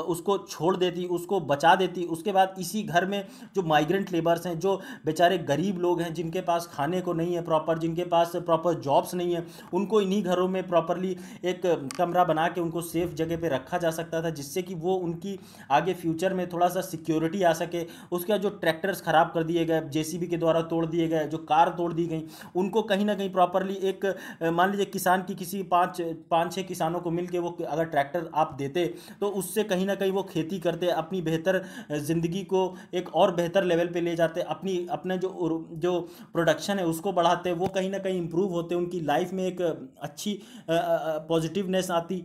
उसको छोड़ देती, उसको बचा देती। उसके बाद इसी घर में जो माइग्रेंट लेबर्स हैं, जो बेचारे गरीब लोग हैं, जिनके पास खाने को नहीं है प्रॉपर, जिनके पास प्रॉपर जॉब्स नहीं है, उनको इन्हीं घरों में प्रॉपरली एक कमरा बना के उनको सेफ जगह पे रखा जा सकता था, जिससे कि वो उनकी आगे फ्यूचर में थोड़ा सा सिक्योरिटी आ सके। उसके बाद जो ट्रैक्टर्स खराब कर दिए गए, जेसीबी के द्वारा तोड़ दिए गए, जो कार तोड़ दी गई, उनको कहीं ना कहीं प्रॉपरली एक मान लीजिए किसान की किसी पाँच छः किसानों को मिलके वो अगर ट्रैक्टर आप देते, तो उससे कहीं ना कहीं वो खेती करते, अपनी बेहतर ज़िंदगी को एक और बेहतर लेवल पे ले जाते, अपने जो प्रोडक्शन है उसको बढ़ाते, वो कहीं ना कहीं इंप्रूव होते, उनकी लाइफ में एक अच्छी पॉजिटिवनेस आती।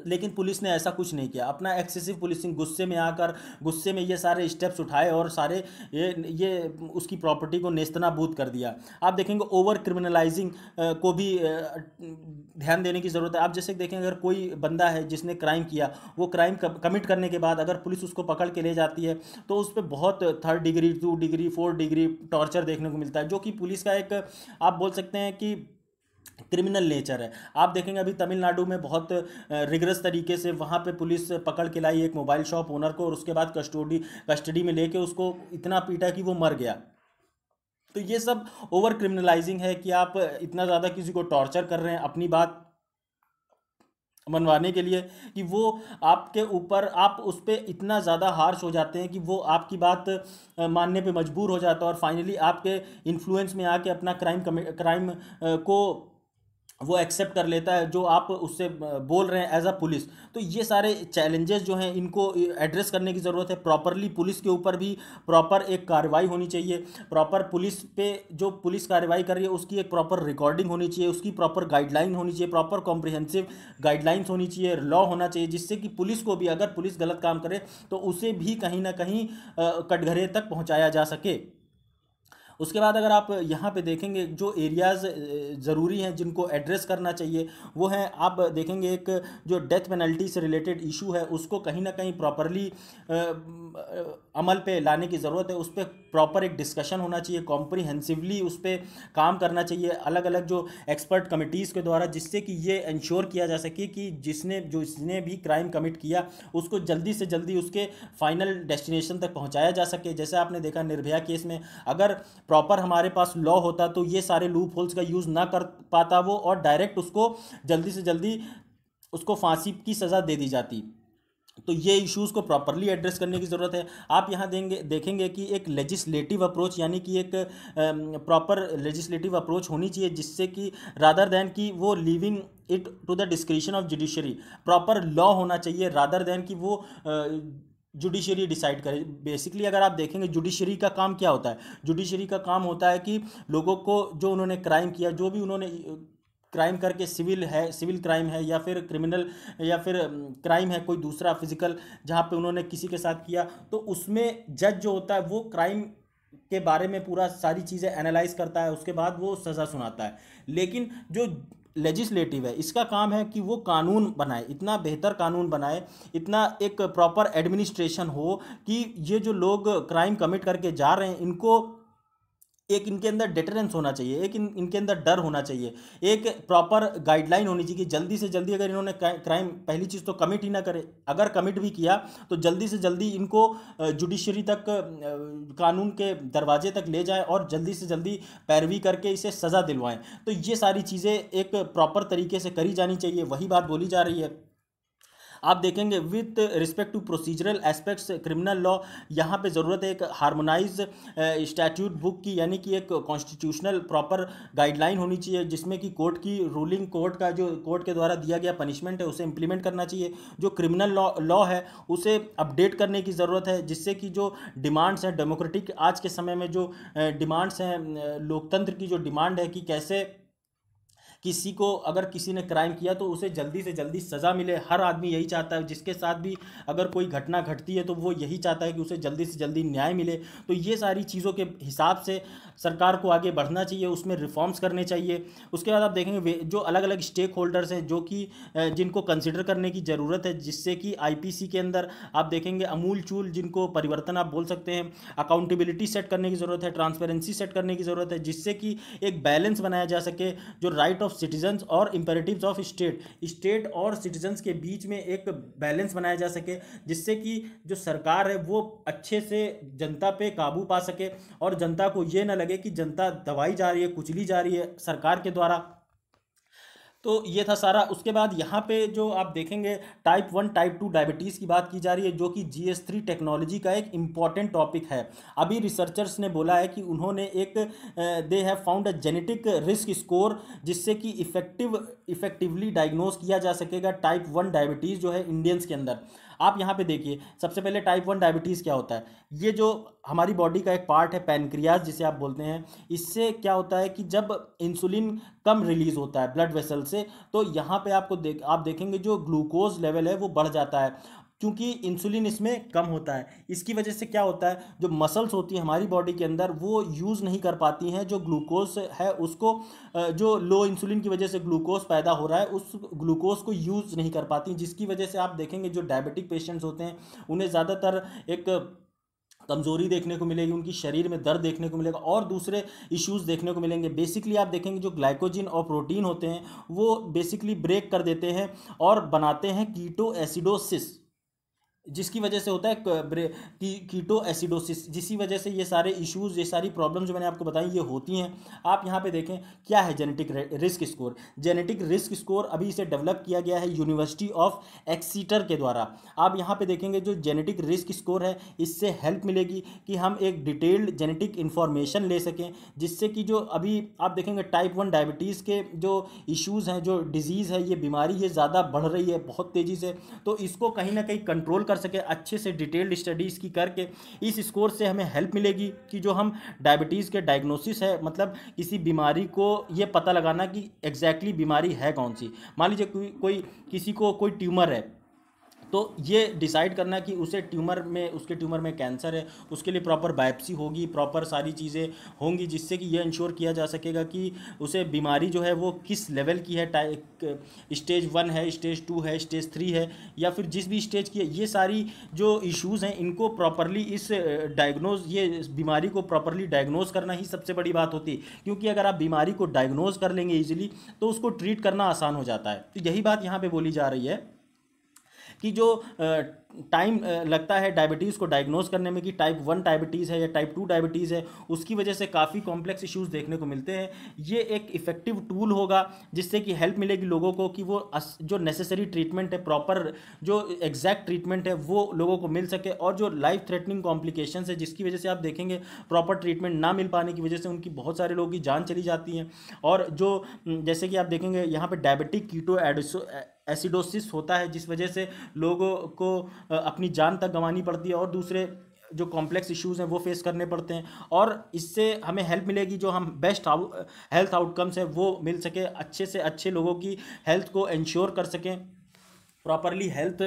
लेकिन पुलिस ने ऐसा कुछ नहीं किया। अपना एक्सेसिव पुलिसिंग, गुस्से में ये सारे स्टेप्स उठाए और सारे ये उसकी प्रॉपर्टी को नेस्तनाबूद कर दिया। आप देखेंगे ओवर क्रिमिनलाइजिंग को भी ध्यान देने की ज़रूरत है। आप जैसे देखें, अगर कोई बंदा है जिसने क्राइम किया, वो क्राइम कमिट करने के बाद अगर पुलिस उसको पकड़ के ले जाती है, तो उस पर बहुत 3rd degree 2 degree 4 degree torture देखने को मिलता है, जो कि पुलिस का एक आप बोल सकते हैं कि क्रिमिनल नेचर है। आप देखेंगे अभी तमिलनाडु में बहुत रिगरस तरीके से वहाँ पे पुलिस पकड़ के लाई एक मोबाइल शॉप ओनर को, और उसके बाद कस्टडी में लेके उसको इतना पीटा कि वो मर गया। तो ये सब ओवर क्रिमिनलाइजिंग है कि आप इतना ज़्यादा किसी को टॉर्चर कर रहे हैं अपनी बात मनवाने के लिए, कि वो आपके ऊपर, आप उस पर इतना ज़्यादा हार्श हो जाते हैं कि वो आपकी बात मानने पे मजबूर हो जाता है, और फाइनली आपके इन्फ्लुएंस में आके अपना क्राइम को वो एक्सेप्ट कर लेता है जो आप उससे बोल रहे हैं एज अ पुलिस। तो ये सारे चैलेंजेस जो हैं इनको एड्रेस करने की ज़रूरत है। प्रॉपरली पुलिस के ऊपर भी प्रॉपर एक कार्रवाई होनी चाहिए। प्रॉपर पुलिस पे जो पुलिस कार्रवाई कर रही है उसकी एक प्रॉपर रिकॉर्डिंग होनी चाहिए, उसकी प्रॉपर गाइडलाइन होनी चाहिए, प्रॉपर कॉम्प्रिहेंसिव गाइडलाइंस होनी चाहिए, लॉ होना चाहिए, जिससे कि पुलिस को भी, अगर पुलिस गलत काम करे तो उसे भी कहीं ना कहीं कटघरे तक पहुँचाया जा सके। उसके बाद अगर आप यहाँ पे देखेंगे जो एरियाज़ ज़रूरी हैं जिनको एड्रेस करना चाहिए, वो हैं, आप देखेंगे एक जो डेथ पेनल्टी से रिलेटेड इशू है उसको कहीं ना कहीं प्रॉपरली अमल पे लाने की ज़रूरत है। उस पर प्रॉपर एक डिस्कशन होना चाहिए, कॉम्प्रिहेंसिवली उस पर काम करना चाहिए अलग अलग जो एक्सपर्ट कमिटीज़ के द्वारा, जिससे कि ये इंश्योर किया जा सके कि जिसने भी क्राइम कमिट किया उसको जल्दी से जल्दी उसके फाइनल डेस्टिनेशन तक पहुंचाया जा सके। जैसे आपने देखा निर्भया केस में, अगर प्रॉपर हमारे पास लॉ होता तो ये सारे लूप होल्स का यूज़ ना कर पाता वो, और डायरेक्ट उसको जल्दी से जल्दी उसको फांसी की सज़ा दे दी जाती। तो ये इश्यूज़ को प्रॉपरली एड्रेस करने की ज़रूरत है। आप यहाँ देखेंगे कि एक लेजिस्लेटिव अप्रोच, यानी कि एक प्रॉपर लेजिस्लेटिव अप्रोच होनी चाहिए, जिससे कि रादर दैन कि वो leaving it to the discretion of judiciary, proper law होना चाहिए रादर दैन कि वो जुडिशरी डिसाइड करे। बेसिकली अगर आप देखेंगे जुडिशरी का काम क्या होता है, जुडिशरी का काम होता है कि लोगों को जो उन्होंने क्राइम किया, जो भी उन्होंने क्राइम करके, सिविल क्राइम है या फिर क्रिमिनल या फिर क्राइम है कोई दूसरा फिजिकल जहाँ पे उन्होंने किसी के साथ किया, तो उसमें जज जो होता है वो क्राइम के बारे में पूरा सारी चीज़ें एनालाइज करता है, उसके बाद वो सज़ा सुनाता है। लेकिन जो लेजिस्लेटिव है इसका काम है कि वो कानून बनाए, इतना बेहतर कानून बनाए, इतना एक प्रॉपर एडमिनिस्ट्रेशन हो कि ये जो लोग क्राइम कमिट करके जा रहे हैं इनको एक इनके अंदर डिटरेंस होना चाहिए, एक इनके अंदर डर होना चाहिए, एक प्रॉपर गाइडलाइन होनी चाहिए कि जल्दी से जल्दी अगर इन्होंने क्राइम पहली चीज़ तो कमिट ही ना करे, अगर कमिट भी किया तो जल्दी से जल्दी इनको जुडिशरी तक कानून के दरवाजे तक ले जाए और जल्दी से जल्दी पैरवी करके इसे सज़ा दिलवाएं। तो ये सारी चीज़ें एक प्रॉपर तरीके से करी जानी चाहिए, वही बात बोली जा रही है। आप देखेंगे with respect to procedural aspects criminal law, यहाँ पे ज़रूरत है एक हार्मोनाइज स्टैट्यूट बुक की, यानी कि एक कॉन्स्टिट्यूशनल प्रॉपर गाइडलाइन होनी चाहिए जिसमें कि कोर्ट की रूलिंग, कोर्ट के द्वारा दिया गया पनिशमेंट है उसे इम्प्लीमेंट करना चाहिए। जो क्रिमिनल लॉ है उसे अपडेट करने की ज़रूरत है, जिससे कि जो डिमांड्स हैं डेमोक्रेटिक आज के समय में जो डिमांड्स हैं, लोकतंत्र की जो डिमांड है कि कैसे किसी को, अगर किसी ने क्राइम किया तो उसे जल्दी से जल्दी सज़ा मिले, हर आदमी यही चाहता है, जिसके साथ भी अगर कोई घटना घटती है तो वो यही चाहता है कि उसे जल्दी से जल्दी न्याय मिले। तो ये सारी चीज़ों के हिसाब से सरकार को आगे बढ़ना चाहिए, उसमें रिफॉर्म्स करने चाहिए। उसके बाद आप देखेंगे जो अलग अलग स्टेक होल्डर्स हैं जो कि जिनको कंसिडर करने की ज़रूरत है, जिससे कि आईपीसी के अंदर आप देखेंगे अमूल चूल जिनको परिवर्तन आप बोल सकते हैं, अकाउंटेबिलिटी सेट करने की ज़रूरत है, ट्रांसपेरेंसी सेट करने की ज़रूरत है, जिससे कि एक बैलेंस बनाया जा सके जो राइट ऑफ सिटीजन्स और इम्पेरेटिव्स ऑफ स्टेट और सिटीजन्स के बीच में एक बैलेंस बनाया जा सके, जिससे कि जो सरकार है वो अच्छे से जनता पे काबू पा सके और जनता को ये ना लगे कि जनता दबाई जा रही है, कुचली जा रही है सरकार के द्वारा। तो ये था सारा। उसके बाद यहाँ पे जो आप देखेंगे टाइप 1 टाइप 2 डायबिटीज़ की बात की जा रही है, जो कि GS3 टेक्नोलॉजी का एक इम्पॉर्टेंट टॉपिक है। अभी रिसर्चर्स ने बोला है कि उन्होंने एक they have found a genetic risk score, जिससे कि इफेक्टिवली डायग्नोज किया जा सकेगा टाइप 1 डायबिटीज़ जो है इंडियंस के अंदर। आप यहाँ पे देखिए, सबसे पहले टाइप 1 डायबिटीज़ क्या होता है। ये जो हमारी बॉडी का एक पार्ट है पैनक्रियाज जिसे आप बोलते हैं, इससे क्या होता है कि जब इंसुलिन कम रिलीज होता है ब्लड वेसल से, तो यहाँ पे आप देखेंगे जो ग्लूकोज लेवल है वो बढ़ जाता है, क्योंकि इंसुलिन इसमें कम होता है। इसकी वजह से क्या होता है, जो मसल्स होती हैं हमारी बॉडी के अंदर वो यूज़ नहीं कर पाती हैं जो ग्लूकोज है उसको, जो लो इंसुलिन की वजह से ग्लूकोज पैदा हो रहा है उस ग्लूकोज को यूज़ नहीं कर पाती, जिसकी वजह से आप देखेंगे जो डायबिटिक पेशेंट्स होते हैं उन्हें ज़्यादातर एक कमजोरी देखने को मिलेगी, उनकी शरीर में दर्द देखने को मिलेगा और दूसरे इश्यूज देखने को मिलेंगे। बेसिकली आप देखेंगे जो ग्लाइकोजिन और प्रोटीन होते हैं वो बेसिकली ब्रेक कर देते हैं और बनाते हैं कीटो एसिडोसिस, जिसकी वजह से होता है कीटो एसिडोसिस, जिसकी वजह से ये सारे इश्यूज, ये सारी प्रॉब्लम्स जो मैंने आपको बताई ये होती हैं। आप यहाँ पे देखें क्या है genetic risk score. Genetic risk score अभी इसे डेवलप किया गया है यूनिवर्सिटी ऑफ एक्सीटर के द्वारा। आप यहाँ पे देखेंगे जो जेनेटिक रिस्क स्कोर है इससे हेल्प मिलेगी कि हम एक डिटेल्ड जेनेटिक इन्फॉर्मेशन ले सकें, जिससे कि जो अभी आप देखेंगे टाइप 1 डायबिटीज़ के जो इश्यूज़ हैं, जो डिजीज़ है, ये बीमारी ये ज़्यादा बढ़ रही है बहुत तेज़ी से, तो इसको कहीं ना कहीं कंट्रोल कर सके अच्छे से डिटेल्ड स्टडीज़ की करके। इस स्कोर से हमें हेल्प मिलेगी कि जो हम डायबिटीज़ के डायग्नोसिस है, मतलब किसी बीमारी को ये पता लगाना कि एग्जैक्टली बीमारी है कौन सी। मान लीजिए किसी को कोई ट्यूमर है, तो ये डिसाइड करना कि उसे ट्यूमर में, उसके ट्यूमर में कैंसर है, उसके लिए प्रॉपर बायोप्सी होगी, प्रॉपर सारी चीज़ें होंगी, जिससे कि ये इंश्योर किया जा सकेगा कि उसे बीमारी जो है वो किस लेवल की है, स्टेज 1 है, स्टेज 2 है, स्टेज 3 है, या फिर जिस भी स्टेज की है। ये सारी जो इश्यूज़ हैं इनको प्रॉपरली इस डायग्नोज, ये इस बीमारी को प्रॉपरली डायग्नोज करना ही सबसे बड़ी बात होती है, क्योंकि अगर आप बीमारी को डायग्नोज कर लेंगे इजीली तो उसको ट्रीट करना आसान हो जाता है। तो यही बात यहाँ पे बोली जा रही है कि जो टाइम लगता है डायबिटीज़ को डायग्नोज करने में, कि टाइप 1 डायबिटीज़ है या टाइप 2 डायबिटीज़ है, उसकी वजह से काफ़ी कॉम्प्लेक्स इश्यूज देखने को मिलते हैं। ये एक इफेक्टिव टूल होगा जिससे कि हेल्प मिलेगी लोगों को कि वो जो नेसेसरी ट्रीटमेंट है, प्रॉपर जो एग्जैक्ट ट्रीटमेंट है वो लोगों को मिल सके, और जो लाइफ थ्रेटनिंग कॉम्प्लिकेशंस है जिसकी वजह से आप देखेंगे प्रॉपर ट्रीटमेंट ना मिल पाने की वजह से उनकी बहुत सारे लोगों की जान चली जाती है। और जो जैसे कि आप देखेंगे यहाँ पे डायबिटिक कीटो एसिडोसिस होता है, जिस वजह से लोगों को अपनी जान तक गंवानी पड़ती है और दूसरे जो कॉम्प्लेक्स इश्यूज हैं वो फेस करने पड़ते हैं। और इससे हमें हेल्प मिलेगी, जो हम बेस्ट हेल्थ आउटकम्स हैं वो मिल सके, अच्छे से अच्छे लोगों की हेल्थ को इंश्योर कर सकें, प्रॉपरली हेल्थ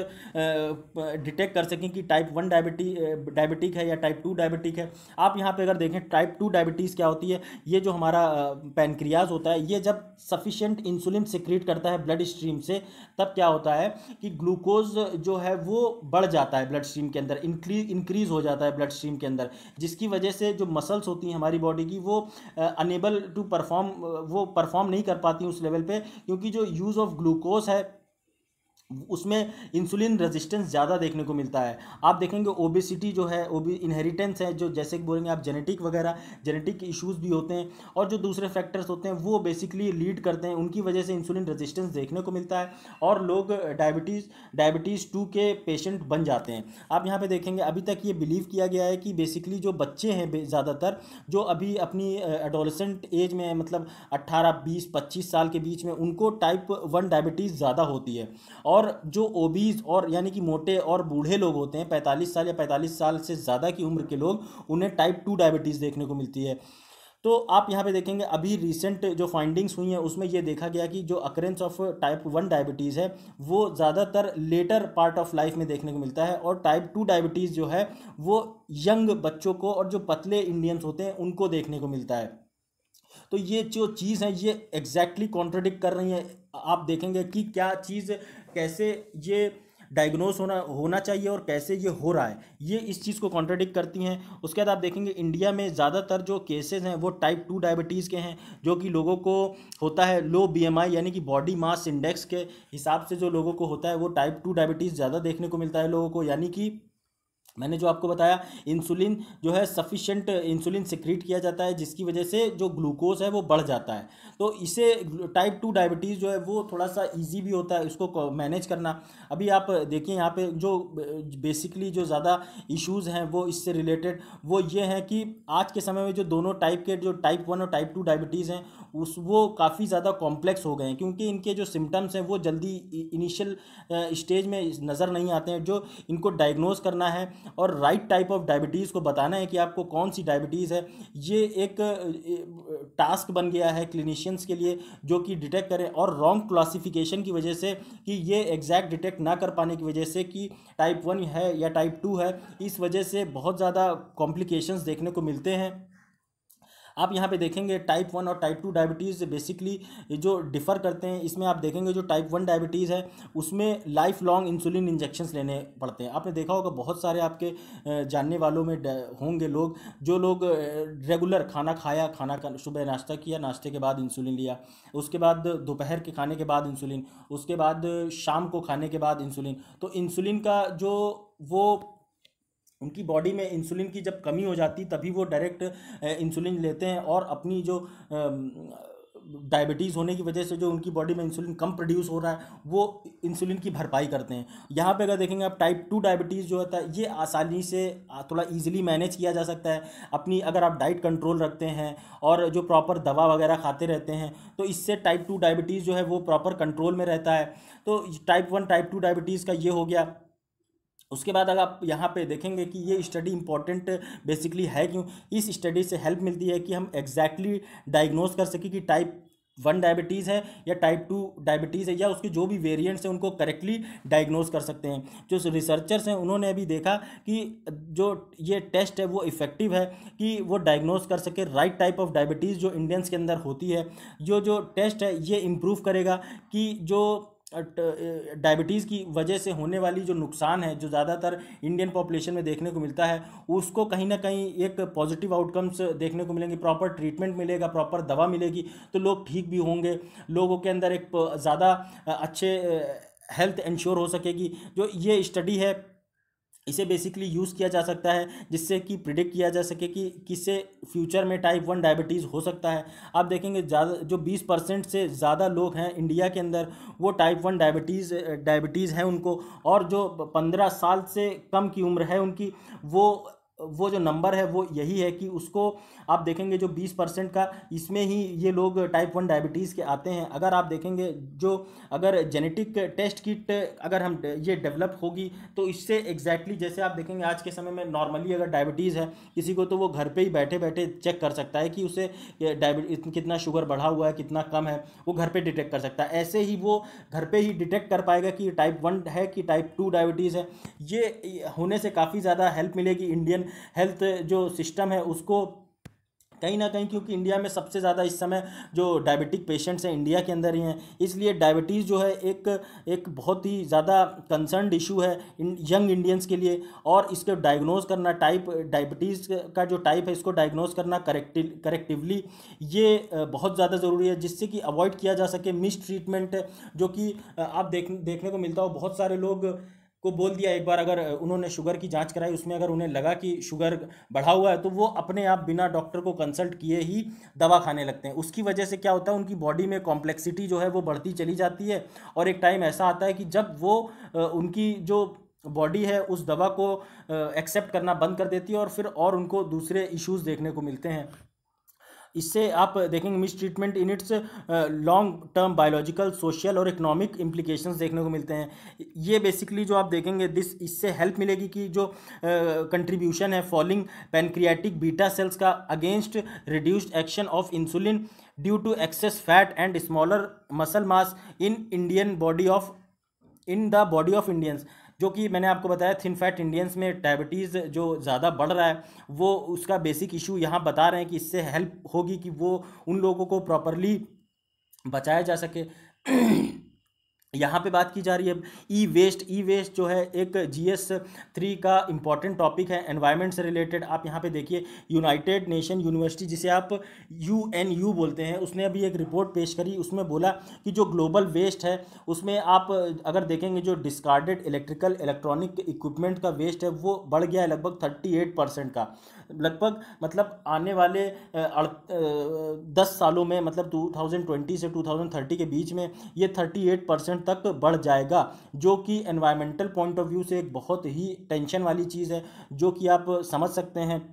डिटेक्ट कर सकें कि टाइप 1 डायबिटिक है या टाइप 2 डायबिटिक है। आप यहाँ पे अगर देखें टाइप 2 डायबिटीज़ क्या होती है, ये जो हमारा पैनक्रियाज होता है, ये जब सफिशिएंट इंसुलिन सिक्रीट करता है ब्लड स्ट्रीम से, तब क्या होता है कि ग्लूकोज जो है वो बढ़ जाता है ब्लड स्ट्रीम के अंदर, इंक्रीज हो जाता है ब्लड स्ट्रीम के अंदर, जिसकी वजह से जो मसल्स होती हैं हमारी बॉडी की वो अनेबल टू परफॉर्म, वो परफॉर्म नहीं कर पाती उस लेवल पे, क्योंकि जो यूज़ ऑफ ग्लूकोज है उसमें इंसुलिन रेजिस्टेंस ज़्यादा देखने को मिलता है। आप देखेंगे ओबेसिटी जो है, इनहेरिटेंस है, जो जैसे कि बोलेंगे आप जेनेटिक वगैरह, जेनेटिक इश्यूज भी होते हैं, और जो दूसरे फैक्टर्स होते हैं वो बेसिकली लीड करते हैं, उनकी वजह से इंसुलिन रेजिस्टेंस देखने को मिलता है और लोग डायबिटीज़ 2 के पेशेंट बन जाते हैं। आप यहाँ पे देखेंगे अभी तक ये बिलीव किया गया है कि बेसिकली जो बच्चे हैं ज़्यादातर, जो अभी अपनी एडोलेसेंट एज में, मतलब 18, 20, 25 साल के बीच में, उनको टाइप 1 डायबिटीज़ ज़्यादा होती है। और जो ओबीज और यानी कि मोटे और बूढ़े लोग होते हैं, 45 साल या 45 साल से ज़्यादा की उम्र के लोग, उन्हें टाइप 2 डायबिटीज़ देखने को मिलती है। तो आप यहाँ पे देखेंगे अभी रिसेंट जो फाइंडिंग्स हुई हैं उसमें ये देखा गया कि जो अकरेंस ऑफ टाइप 1 डायबिटीज़ है वो ज़्यादातर लेटर पार्ट ऑफ लाइफ में देखने को मिलता है, और टाइप 2 डायबिटीज़ जो है वो यंग बच्चों को और जो पतले इंडियंस होते हैं उनको देखने को मिलता है। तो ये जो चीज़ है ये एग्जैक्टली कॉन्ट्रडिक्ट कर रही है। आप देखेंगे कि क्या चीज़, कैसे ये डायग्नोस होना चाहिए और कैसे ये हो रहा है, ये इस चीज़ को कॉन्ट्रडिक्ट करती हैं। उसके बाद आप देखेंगे इंडिया में ज़्यादातर जो केसेस हैं वो टाइप 2 डायबिटीज़ के हैं, जो कि लोगों को होता है लो बीएमआई, यानी कि बॉडी मास इंडेक्स के हिसाब से जो लोगों को होता है वो टाइप 2 डायबिटीज़ ज़्यादा देखने को मिलता है लोगों को। यानी कि मैंने जो आपको बताया, इंसुलिन जो है सफिशेंट इंसुलिन सिक्रीट किया जाता है, जिसकी वजह से जो ग्लूकोज है वो बढ़ जाता है। तो इसे टाइप 2 डायबिटीज़ जो है वो थोड़ा सा इजी भी होता है इसको मैनेज करना। अभी आप देखिए यहाँ पे जो बेसिकली जो ज़्यादा इश्यूज़ हैं वो इससे रिलेटेड वो ये हैं कि आज के समय में जो दोनों टाइप के, जो टाइप 1 और टाइप 2 डायबिटीज़ हैं, वो काफ़ी ज़्यादा कॉम्प्लेक्स हो गए हैं, क्योंकि इनके जो सिम्टम्स हैं वो जल्दी इनिशियल स्टेज में नज़र नहीं आते हैं। जो इनको डायग्नोज करना है और राइट टाइप ऑफ डायबिटीज़ को बताना है कि आपको कौन सी डायबिटीज़ है, ये एक टास्क बन गया है क्लिनिशियंस के लिए, जो कि डिटेक्ट करें। और रॉन्ग क्लासिफिकेशन की वजह से, कि ये एग्जैक्ट डिटेक्ट ना कर पाने की वजह से कि टाइप 1 है या टाइप 2 है, इस वजह से बहुत ज़्यादा कॉम्प्लिकेशंस देखने को मिलते हैं। आप यहाँ पे देखेंगे टाइप 1 और टाइप 2 डायबिटीज़ बेसिकली जो डिफ़र करते हैं, इसमें आप देखेंगे जो टाइप 1 डायबिटीज़ है उसमें लाइफ लॉन्ग इंसुलिन इंजेक्शंस लेने पड़ते हैं। आपने देखा होगा बहुत सारे आपके जानने वालों में होंगे लोग, जो लोग रेगुलर खाना सुबह नाश्ता किया, नाश्ते के बाद इंसुलिन लिया, उसके बाद दोपहर के खाने के बाद इंसुलिन, उसके बाद शाम को खाने के बाद इंसुलिन। तो इंसुलिन का जो वो उनकी बॉडी में इंसुलिन की जब कमी हो जाती तभी वो डायरेक्ट इंसुलिन लेते हैं, और अपनी जो डायबिटीज़ होने की वजह से जो उनकी बॉडी में इंसुलिन कम प्रोड्यूस हो रहा है वो इंसुलिन की भरपाई करते हैं। यहाँ पे अगर देखेंगे आप टाइप 2 डायबिटीज़ जो होता है ये आसानी से थोड़ा इजीली मैनेज किया जा सकता है अपनी, अगर आप डाइट कंट्रोल रखते हैं और जो प्रॉपर दवा वगैरह खाते रहते हैं, तो इससे टाइप 2 डायबिटीज़ जो है वो प्रॉपर कंट्रोल में रहता है। तो टाइप 1 टाइप 2 डायबिटीज़ का ये हो गया। उसके बाद अगर आप यहाँ पे देखेंगे कि ये स्टडी इंपॉर्टेंट बेसिकली है क्यों, इस स्टडी से हेल्प मिलती है कि हम एग्जैक्टली डायग्नोज कर सकें कि टाइप 1 डायबिटीज़ है या टाइप 2 डायबिटीज़ है या उसके जो भी वेरिएंट्स हैं उनको करेक्टली डायग्नोज कर सकते हैं। जो रिसर्चर्स हैं उन्होंने अभी देखा कि जो ये टेस्ट है वो इफ़ेक्टिव है कि वो डायग्नोज कर सके राइट टाइप ऑफ डायबिटीज़ जो इंडियंस के अंदर होती है। जो टेस्ट है ये इम्प्रूव करेगा कि जो डायबिटीज़ की वजह से होने वाली जो नुकसान है जो ज़्यादातर इंडियन पॉपुलेशन में देखने को मिलता है, उसको कहीं ना कहीं एक पॉजिटिव आउटकम्स देखने को मिलेंगे, प्रॉपर ट्रीटमेंट मिलेगा, प्रॉपर दवा मिलेगी तो लोग ठीक भी होंगे, लोगों के अंदर एक ज़्यादा अच्छे हेल्थ इंश्योर हो सकेगी। जो ये स्टडी है इसे बेसिकली यूज़ किया जा सकता है जिससे कि प्रिडिक्ट किया जा सके कि किससे फ्यूचर में टाइप 1 डायबिटीज़ हो सकता है। आप देखेंगे ज़्यादा जो 20% से ज़्यादा लोग हैं इंडिया के अंदर वो टाइप 1 डायबिटीज़ है उनको, और जो 15 साल से कम की उम्र है उनकी वो जो नंबर है वो यही है कि उसको आप देखेंगे जो 20% का इसमें ही ये लोग टाइप 1 डायबिटीज़ के आते हैं। अगर आप देखेंगे जो अगर जेनेटिक टेस्ट किट अगर हम ये डेवलप होगी तो इससे एग्जैक्टली जैसे आप देखेंगे आज के समय में नॉर्मली अगर डायबिटीज़ है किसी को तो वो घर पे ही बैठे बैठे चेक कर सकता है कि उसे डायबिटीज कितना शुगर बढ़ा हुआ है कितना कम है, वो घर पे डिटेक्ट कर सकता है। ऐसे ही वो घर पे ही डिटेक्ट कर पाएगा कि टाइप 1 है कि टाइप 2 डायबिटीज़ है। ये होने से काफ़ी ज़्यादा हेल्प मिलेगी इंडियन हेल्थ जो सिस्टम है उसको कहीं ना कहीं, क्योंकि इंडिया में सबसे ज़्यादा इस समय जो डायबिटिक पेशेंट्स हैं इंडिया के अंदर ही हैं, इसलिए डायबिटीज़ जो है एक बहुत ही ज़्यादा कंसर्न्ड इशू है यंग इंडियंस के लिए। और इसको डायग्नोज करना डायबिटीज़ का जो टाइप है इसको डायग्नोज करना करेक्टिवली ये बहुत ज़्यादा ज़रूरी है जिससे कि अवॉइड किया जा सके मिस ट्रीटमेंट, जो कि आप देखने को मिलता हो। बहुत सारे लोग को बोल दिया एक बार अगर उन्होंने शुगर की जांच कराई उसमें अगर उन्हें लगा कि शुगर बढ़ा हुआ है तो वो अपने आप बिना डॉक्टर को कंसल्ट किए ही दवा खाने लगते हैं। उसकी वजह से क्या होता है उनकी बॉडी में कॉम्प्लेक्सिटी जो है वो बढ़ती चली जाती है और एक टाइम ऐसा आता है कि जब वो उनकी जो बॉडी है उस दवा को एक्सेप्ट करना बंद कर देती है और फिर और उनको दूसरे इश्यूज देखने को मिलते हैं। इससे आप देखेंगे miss treatment in its long term biological social और इकोनॉमिक इम्प्लीकेशंस देखने को मिलते हैं। ये बेसिकली जो आप देखेंगे इससे हेल्प मिलेगी कि जो कंट्रीब्यूशन है फॉलिंग पैनक्रियाटिक बीटा सेल्स का against reduced action of insulin due to excess fat and smaller muscle mass in the body of Indians. जो कि मैंने आपको बताया थिन फैट इंडियंस में डायबिटीज़ जो ज़्यादा बढ़ रहा है वो उसका बेसिक इशू यहाँ बता रहे हैं कि इससे हेल्प होगी कि वो उन लोगों को प्रॉपरली बचाया जा सके। यहाँ पे बात की जा रही है ई वेस्ट जो है एक GS3 का इम्पॉर्टेंट टॉपिक है एनवायरनमेंट से रिलेटेड। आप यहाँ पे देखिए यूनाइटेड नेशन यूनिवर्सिटी जिसे आप UNU बोलते हैं उसने अभी एक रिपोर्ट पेश करी, उसमें बोला कि जो ग्लोबल वेस्ट है उसमें आप अगर देखेंगे जो डिस्कार्डेड इलेक्ट्रॉनिक इक्विपमेंट का वेस्ट है वो बढ़ गया है लगभग 38% का। लगभग मतलब आने वाले 10 सालों में मतलब 2020 से 2030 के बीच में ये 38% तक बढ़ जाएगा, जो कि एनवायरमेंटल पॉइंट ऑफ व्यू से एक बहुत ही टेंशन वाली चीज़ है जो कि आप समझ सकते हैं।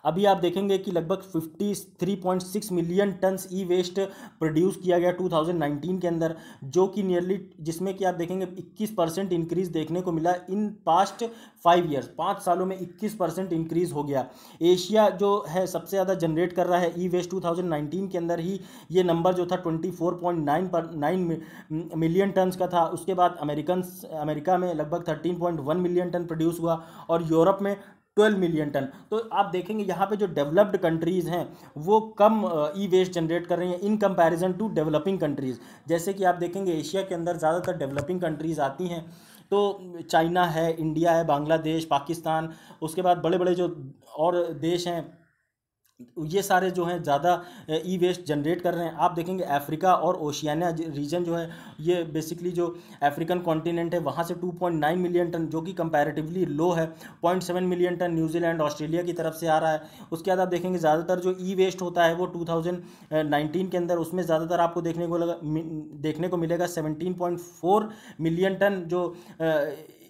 अभी आप देखेंगे कि लगभग 53.6 मिलियन टन्स ई वेस्ट प्रोड्यूस किया गया 2019 के अंदर, जो कि नियरली जिसमें कि आप देखेंगे 21% इंक्रीज़ देखने को मिला इन पास्ट 5 ईयर्स। 5 सालों में 21% इंक्रीज़ हो गया। एशिया जो है सबसे ज़्यादा जनरेट कर रहा है ई वेस्ट। 2019 के अंदर ही ये नंबर जो था 24.9 मिलियन टन्स का था। उसके बाद अमेरिका में लगभग 13.1 मिलियन टन प्रोड्यूस हुआ और यूरोप में 12 मिलियन टन। तो आप देखेंगे यहाँ पे जो डेवलप्ड कंट्रीज़ हैं वो कम ई वेस्ट जनरेट कर रही हैं in comparison to developing countries. जैसे कि आप देखेंगे एशिया के अंदर ज़्यादातर डेवलपिंग कंट्रीज़ आती हैं तो चाइना है, इंडिया है, बांग्लादेश, पाकिस्तान, उसके बाद बड़े बड़े जो और देश हैं ये सारे जो हैं ज़्यादा ई वेस्ट जनरेट कर रहे हैं। आप देखेंगे अफ्रीका और ओशियानिया रीजन जो है ये बेसिकली जो अफ्रीकन कॉन्टिनेंट है वहाँ से 2.9 मिलियन टन जो कि कंपैरेटिवली लो है। 0.7 मिलियन टन न्यूजीलैंड ऑस्ट्रेलिया की तरफ से आ रहा है। उसके बाद आप देखेंगे ज़्यादातर जो ई वेस्ट होता है वो 2019 के अंदर उसमें ज़्यादातर आपको देखने को मिलेगा 17.4 मिलियन टन जो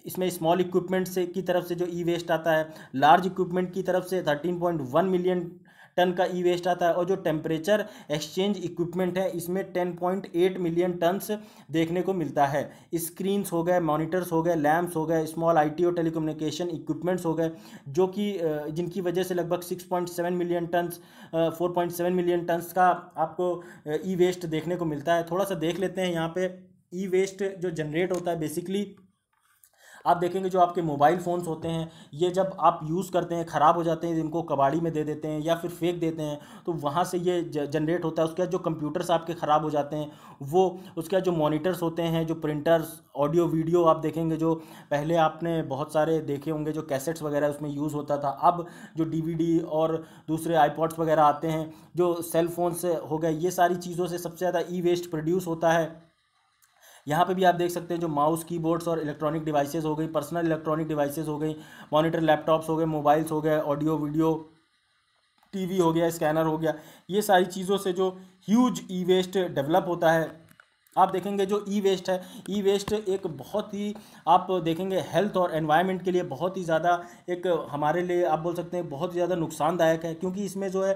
इसमें स्मॉल इक्विपमेंट से की तरफ से जो ई वेस्ट आता है। लार्ज इक्विपमेंट की तरफ से 13.1 मिलियन टन का ई वेस्ट आता है। और जो टेम्परेचर एक्सचेंज इक्विपमेंट है इसमें 10.8 मिलियन टन्स देखने को मिलता है। स्क्रीन्स हो गए, मॉनिटर्स हो गए, लैम्प्स हो गए, स्मॉल आईटी और टेलीकम्युनिकेशन इक्विपमेंट्स हो गए, जो कि जिनकी वजह से लगभग 6.7 मिलियन टन्स 4.7 मिलियन टन्स का आपको ई वेस्ट देखने को मिलता है। थोड़ा सा देख लेते हैं यहाँ पे ई वेस्ट जो जनरेट होता है। बेसिकली आप देखेंगे जो आपके मोबाइल फ़ोन्स होते हैं, ये जब आप यूज़ करते हैं, ख़राब हो जाते हैं, इनको कबाड़ी में दे देते हैं या फिर फेंक देते हैं, तो वहाँ से ये जनरेट होता है। उसके बाद जो कंप्यूटर्स आपके ख़राब हो जाते हैं वो, उसके बाद जो मॉनिटर्स होते हैं, जो प्रिंटर्स, ऑडियो वीडियो आप देखेंगे जो पहले आपने बहुत सारे देखे होंगे जो कैसेट्स वगैरह उसमें यूज़ होता था, अब जो डीवीडी और दूसरे आईपॉड्स वगैरह आते हैं, जो सेल फोन से हो गए, ये सारी चीज़ों से सबसे ज़्यादा ई वेस्ट प्रोड्यूस होता है। यहाँ पे भी आप देख सकते हैं जो माउस, कीबोर्ड्स और इलेक्ट्रॉनिक डिवाइसेस हो गई, पर्सनल इलेक्ट्रॉनिक डिवाइसेस हो गई, मॉनिटर, लैपटॉप्स हो गए, मोबाइल्स हो गए, ऑडियो वीडियो, टीवी हो गया, स्कैनर हो गया, ये सारी चीज़ों से जो ह्यूज ई वेस्ट डेवलप होता है। आप देखेंगे जो ई वेस्ट है, ई वेस्ट एक बहुत ही, आप देखेंगे हेल्थ और एनवायरनमेंट के लिए बहुत ही ज़्यादा एक, हमारे लिए आप बोल सकते हैं बहुत ही ज़्यादा नुकसानदायक है, क्योंकि इसमें जो है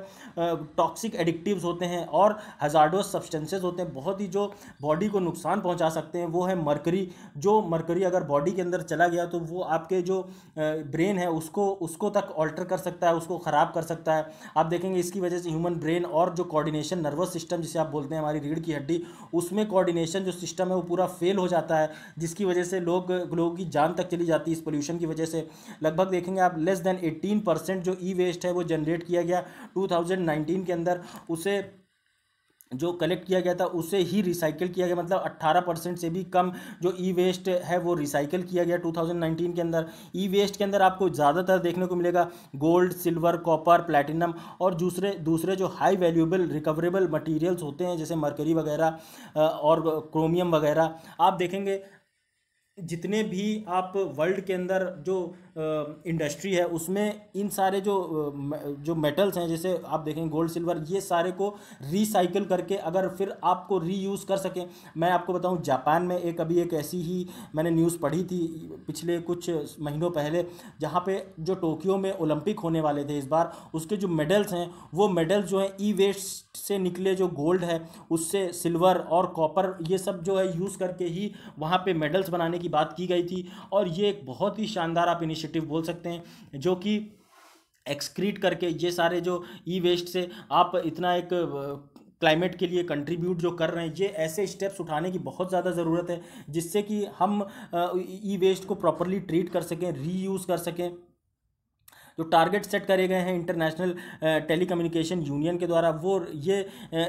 टॉक्सिक एडिक्टिव्स होते हैं और हजार्डोस सब्सटेंसेस होते हैं, बहुत ही जो बॉडी को नुकसान पहुंचा सकते हैं। वो है मरकरी। जो मरकरी अगर बॉडी के अंदर चला गया तो वो आपके जो ब्रेन है उसको तक ऑल्टर कर सकता है, उसको ख़राब कर सकता है। आप देखेंगे इसकी वजह से ह्यूमन ब्रेन और जो कोऑर्डिनेशन नर्वस सिस्टम जिसे आप बोलते हैं हमारी रीढ़ की हड्डी, उसमें कोऑर्डिनेशन जो सिस्टम है वो पूरा फेल हो जाता है, जिसकी वजह से लोगों की जान तक चली जाती है इस पोल्यूशन की वजह से। लगभग देखेंगे आप लेस देन 18% जो ई वेस्ट है वो जनरेट किया गया 2019 के अंदर, उसे जो कलेक्ट किया गया था उसे ही रिसाइकिल किया गया, मतलब 18% से भी कम जो ई वेस्ट है वो रिसाइकिल किया गया 2019 के अंदर। ई वेस्ट के अंदर आपको ज़्यादातर देखने को मिलेगा गोल्ड, सिल्वर, कॉपर, प्लैटिनम और दूसरे दूसरे जो हाई वैल्यूएबल रिकवरेबल मटेरियल्स होते हैं जैसे मरकरी वगैरह और क्रोमियम वगैरह। आप देखेंगे जितने भी आप वर्ल्ड के अंदर जो इंडस्ट्री है उसमें इन सारे जो मेटल्स हैं, जैसे आप देखें गोल्ड, सिल्वर, ये सारे को रिसाइकिल करके अगर फिर आपको रीयूज़ कर सकें। मैं आपको बताऊं जापान में अभी एक ऐसी ही मैंने न्यूज़ पढ़ी थी पिछले कुछ महीनों पहले, जहाँ पे जो टोक्यो में ओलंपिक होने वाले थे इस बार, उसके जो मेडल्स हैं वो मेडल्स जो हैं ई वेस्ट से निकले, जो गोल्ड है उससे, सिल्वर और कॉपर, ये सब जो है यूज़ करके ही वहाँ पे मेडल्स बनाने की बात की गई थी। और ये एक बहुत ही शानदार आप इनिशिएटिव बोल सकते हैं, जो कि एक्सक्रीट करके ये सारे जो ई वेस्ट से आप इतना एक क्लाइमेट के लिए कंट्रीब्यूट जो कर रहे हैं, ये ऐसे स्टेप्स उठाने की बहुत ज़्यादा ज़रूरत है जिससे कि हम ई वेस्ट को प्रॉपरली ट्रीट कर सकें, रीयूज़ कर सकें। जो टारगेट सेट करे गए हैं इंटरनेशनल टेलीकम्युनिकेशन यूनियन के द्वारा, वो ये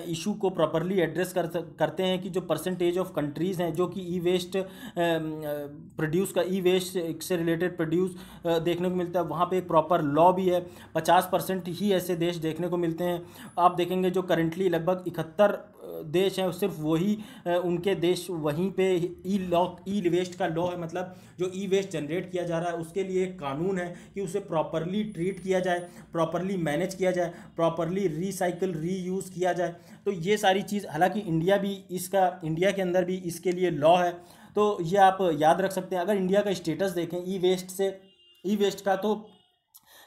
इशू को प्रॉपरली एड्रेस करते हैं कि जो परसेंटेज ऑफ कंट्रीज़ हैं जो कि ई वेस्ट प्रोड्यूस का, ई वेस्ट से रिलेटेड प्रोड्यूस देखने को मिलता है, वहाँ पे एक प्रॉपर लॉ भी है। 50% ही ऐसे देश देखने को मिलते हैं। आप देखेंगे जो करंटली लगभग 71 देश हैं, सिर्फ वही उनके देश वहीं पे ई वेस्ट का लॉ है, मतलब जो ई वेस्ट जनरेट किया जा रहा है उसके लिए एक कानून है कि उसे प्रॉपरली ट्रीट किया जाए, प्रॉपरली मैनेज किया जाए, प्रॉपरली रिसाइकिल रीयूज़ किया जाए। तो ये सारी चीज़, हालांकि इंडिया के अंदर भी इसके लिए लॉ है, तो ये आप याद रख सकते हैं। अगर इंडिया का स्टेटस देखें ई वेस्ट का, तो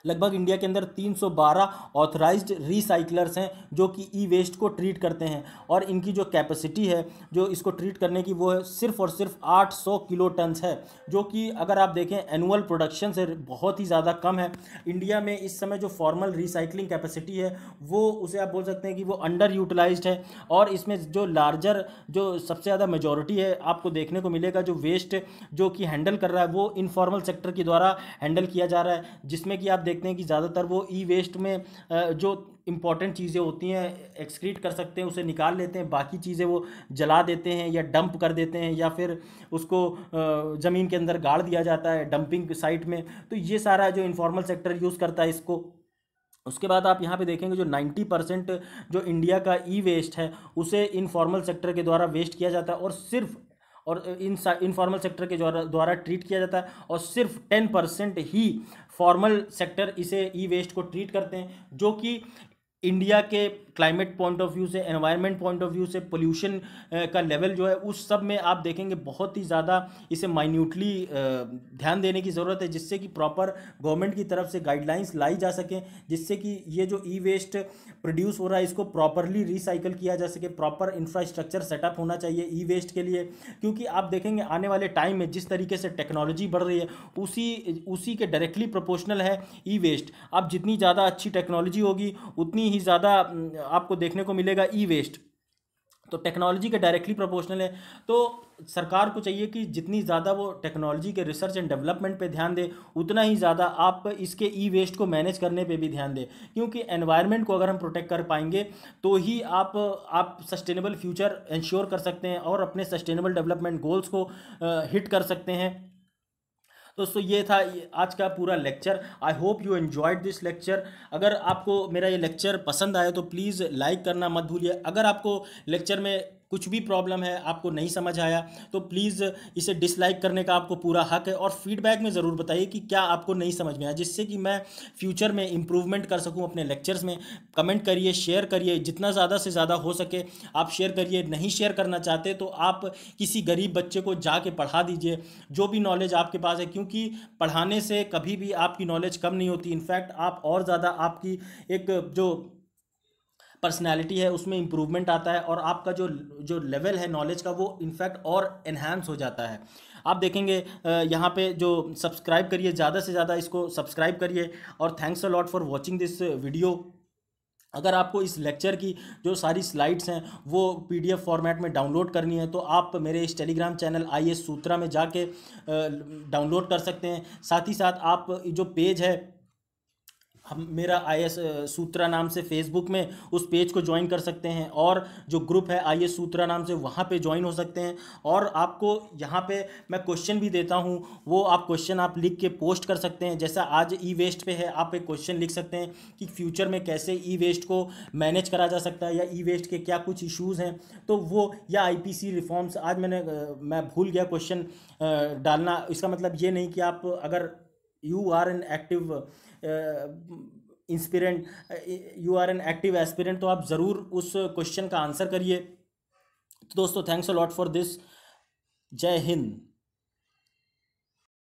लगभग इंडिया के अंदर 312 ऑथराइज्ड रिसाइकलर्स हैं जो कि ई वेस्ट को ट्रीट करते हैं, और इनकी जो कैपेसिटी है जो इसको ट्रीट करने की वो है सिर्फ और सिर्फ 800 किलो टन्स है, जो कि अगर आप देखें एनुअल प्रोडक्शन से बहुत ही ज़्यादा कम है। इंडिया में इस समय जो फॉर्मल रिसाइकलिंग कैपेसिटी है वो, उसे आप बोल सकते हैं कि वो अंडर यूटिलाइज्ड है, और इसमें जो लार्जर जो सबसे ज़्यादा मेजॉरिटी है आपको देखने को मिलेगा जो वेस्ट जो कि हैंडल कर रहा है वो इनफॉर्मल सेक्टर के द्वारा हैंडल किया जा रहा है, जिसमें कि आप देखते हैं कि ज़्यादातर वो ई वेस्ट में जो इंपॉर्टेंट चीज़ें होती हैं एक्सक्रीट कर सकते हैं उसे निकाल लेते हैं, बाकी चीज़ें वो जला देते हैं या डंप कर देते हैं या फिर उसको ज़मीन के अंदर गाड़ दिया जाता है डंपिंग साइट में। तो ये सारा जो इनफॉर्मल सेक्टर यूज़ करता है इसको। उसके बाद आप यहाँ पे देखेंगे जो 90% जो इंडिया का ई वेस्ट है उसे इनफॉर्मल सेक्टर के द्वारा वेस्ट किया जाता है, और इनफॉर्मल सेक्टर के द्वारा ट्रीट किया जाता है, और सिर्फ 10% ही फॉर्मल सेक्टर इसे ई वेस्ट को ट्रीट करते हैं, जो कि इंडिया के क्लाइमेट पॉइंट ऑफ व्यू से, एनवायरनमेंट पॉइंट ऑफ व्यू से, पोल्यूशन का लेवल जो है उस सब में आप देखेंगे बहुत ही ज़्यादा इसे माइन्यूटली ध्यान देने की ज़रूरत है, जिससे कि प्रॉपर गवर्नमेंट की तरफ से गाइडलाइंस लाई जा सकें, जिससे कि ये जो ई वेस्ट प्रोड्यूस हो रहा है इसको प्रॉपरली रिसाइकल किया जा सके। प्रॉपर इंफ्रास्ट्रक्चर सेटअप होना चाहिए ई वेस्ट के लिए, क्योंकि आप देखेंगे आने वाले टाइम में जिस तरीके से टेक्नोलॉजी बढ़ रही है उसी के डायरेक्टली प्रोपोर्शनल है ई वेस्ट। अब जितनी ज़्यादा अच्छी टेक्नोलॉजी होगी उतनी ही ज़्यादा आपको देखने को मिलेगा ई वेस्ट, तो टेक्नोलॉजी के डायरेक्टली प्रोपोर्शनल है। तो सरकार को चाहिए कि जितनी ज़्यादा वो टेक्नोलॉजी के रिसर्च एंड डेवलपमेंट पे ध्यान दे, उतना ही ज़्यादा आप इसके ई वेस्ट को मैनेज करने पे भी ध्यान दें, क्योंकि एनवायरनमेंट को अगर हम प्रोटेक्ट कर पाएंगे तो ही आप सस्टेनेबल फ्यूचर इंश्योर कर सकते हैं और अपने सस्टेनेबल डेवलपमेंट गोल्स को हिट कर सकते हैं। दोस्तों ये था आज का पूरा lecture. I hope you enjoyed this lecture. अगर आपको मेरा ये लेक्चर पसंद आया तो प्लीज़ लाइक करना मत भूलिए। अगर आपको लेक्चर में कुछ भी प्रॉब्लम है, आपको नहीं समझ आया, तो प्लीज़ इसे डिसलाइक करने का आपको पूरा हक है, और फीडबैक में ज़रूर बताइए कि क्या आपको नहीं समझ में आया, जिससे कि मैं फ्यूचर में इम्प्रूवमेंट कर सकूं अपने लेक्चर्स में। कमेंट करिए, शेयर करिए, जितना ज़्यादा से ज़्यादा हो सके आप शेयर करिए। नहीं शेयर करना चाहते तो आप किसी गरीब बच्चे को जाके पढ़ा दीजिए जो भी नॉलेज आपके पास है, क्योंकि पढ़ाने से कभी भी आपकी नॉलेज कम नहीं होती। इनफैक्ट आप और ज़्यादा आपकी एक जो पर्सनैलिटी है उसमें इम्प्रूवमेंट आता है, और आपका जो जो लेवल है नॉलेज का वो इनफैक्ट और एनहांस हो जाता है। आप देखेंगे यहाँ पे जो सब्सक्राइब करिए, ज़्यादा से ज़्यादा इसको सब्सक्राइब करिए, और thanks a lot for watching this video. अगर आपको इस लेक्चर की जो सारी स्लाइड्स हैं वो पीडीएफ फॉर्मेट में डाउनलोड करनी है तो आप मेरे इस टेलीग्राम चैनल IAS सूत्रा में जाके डाउनलोड कर सकते हैं। साथ ही साथ आप जो पेज है हम मेरा IAS सूत्रा नाम से फेसबुक में, उस पेज को ज्वाइन कर सकते हैं, और जो ग्रुप है IAS सूत्रा नाम से वहाँ पे ज्वाइन हो सकते हैं। और आपको यहाँ पे मैं क्वेश्चन भी देता हूँ, वो आप क्वेश्चन आप लिख के पोस्ट कर सकते हैं। जैसा आज ई वेस्ट पे है, आप एक क्वेश्चन लिख सकते हैं कि फ्यूचर में कैसे ई वेस्ट को मैनेज करा जा सकता है, या ई वेस्ट के क्या कुछ इशूज़ हैं, तो वो, या IPC रिफॉर्म्स। आज मैं भूल गया क्वेश्चन डालना। इसका मतलब ये नहीं कि आप अगर you are an active aspirant you are an active aspirant तो आप ज़रूर उस क्वेश्चन का आंसर करिए। तो दोस्तों thanks a lot for this. जय हिंद।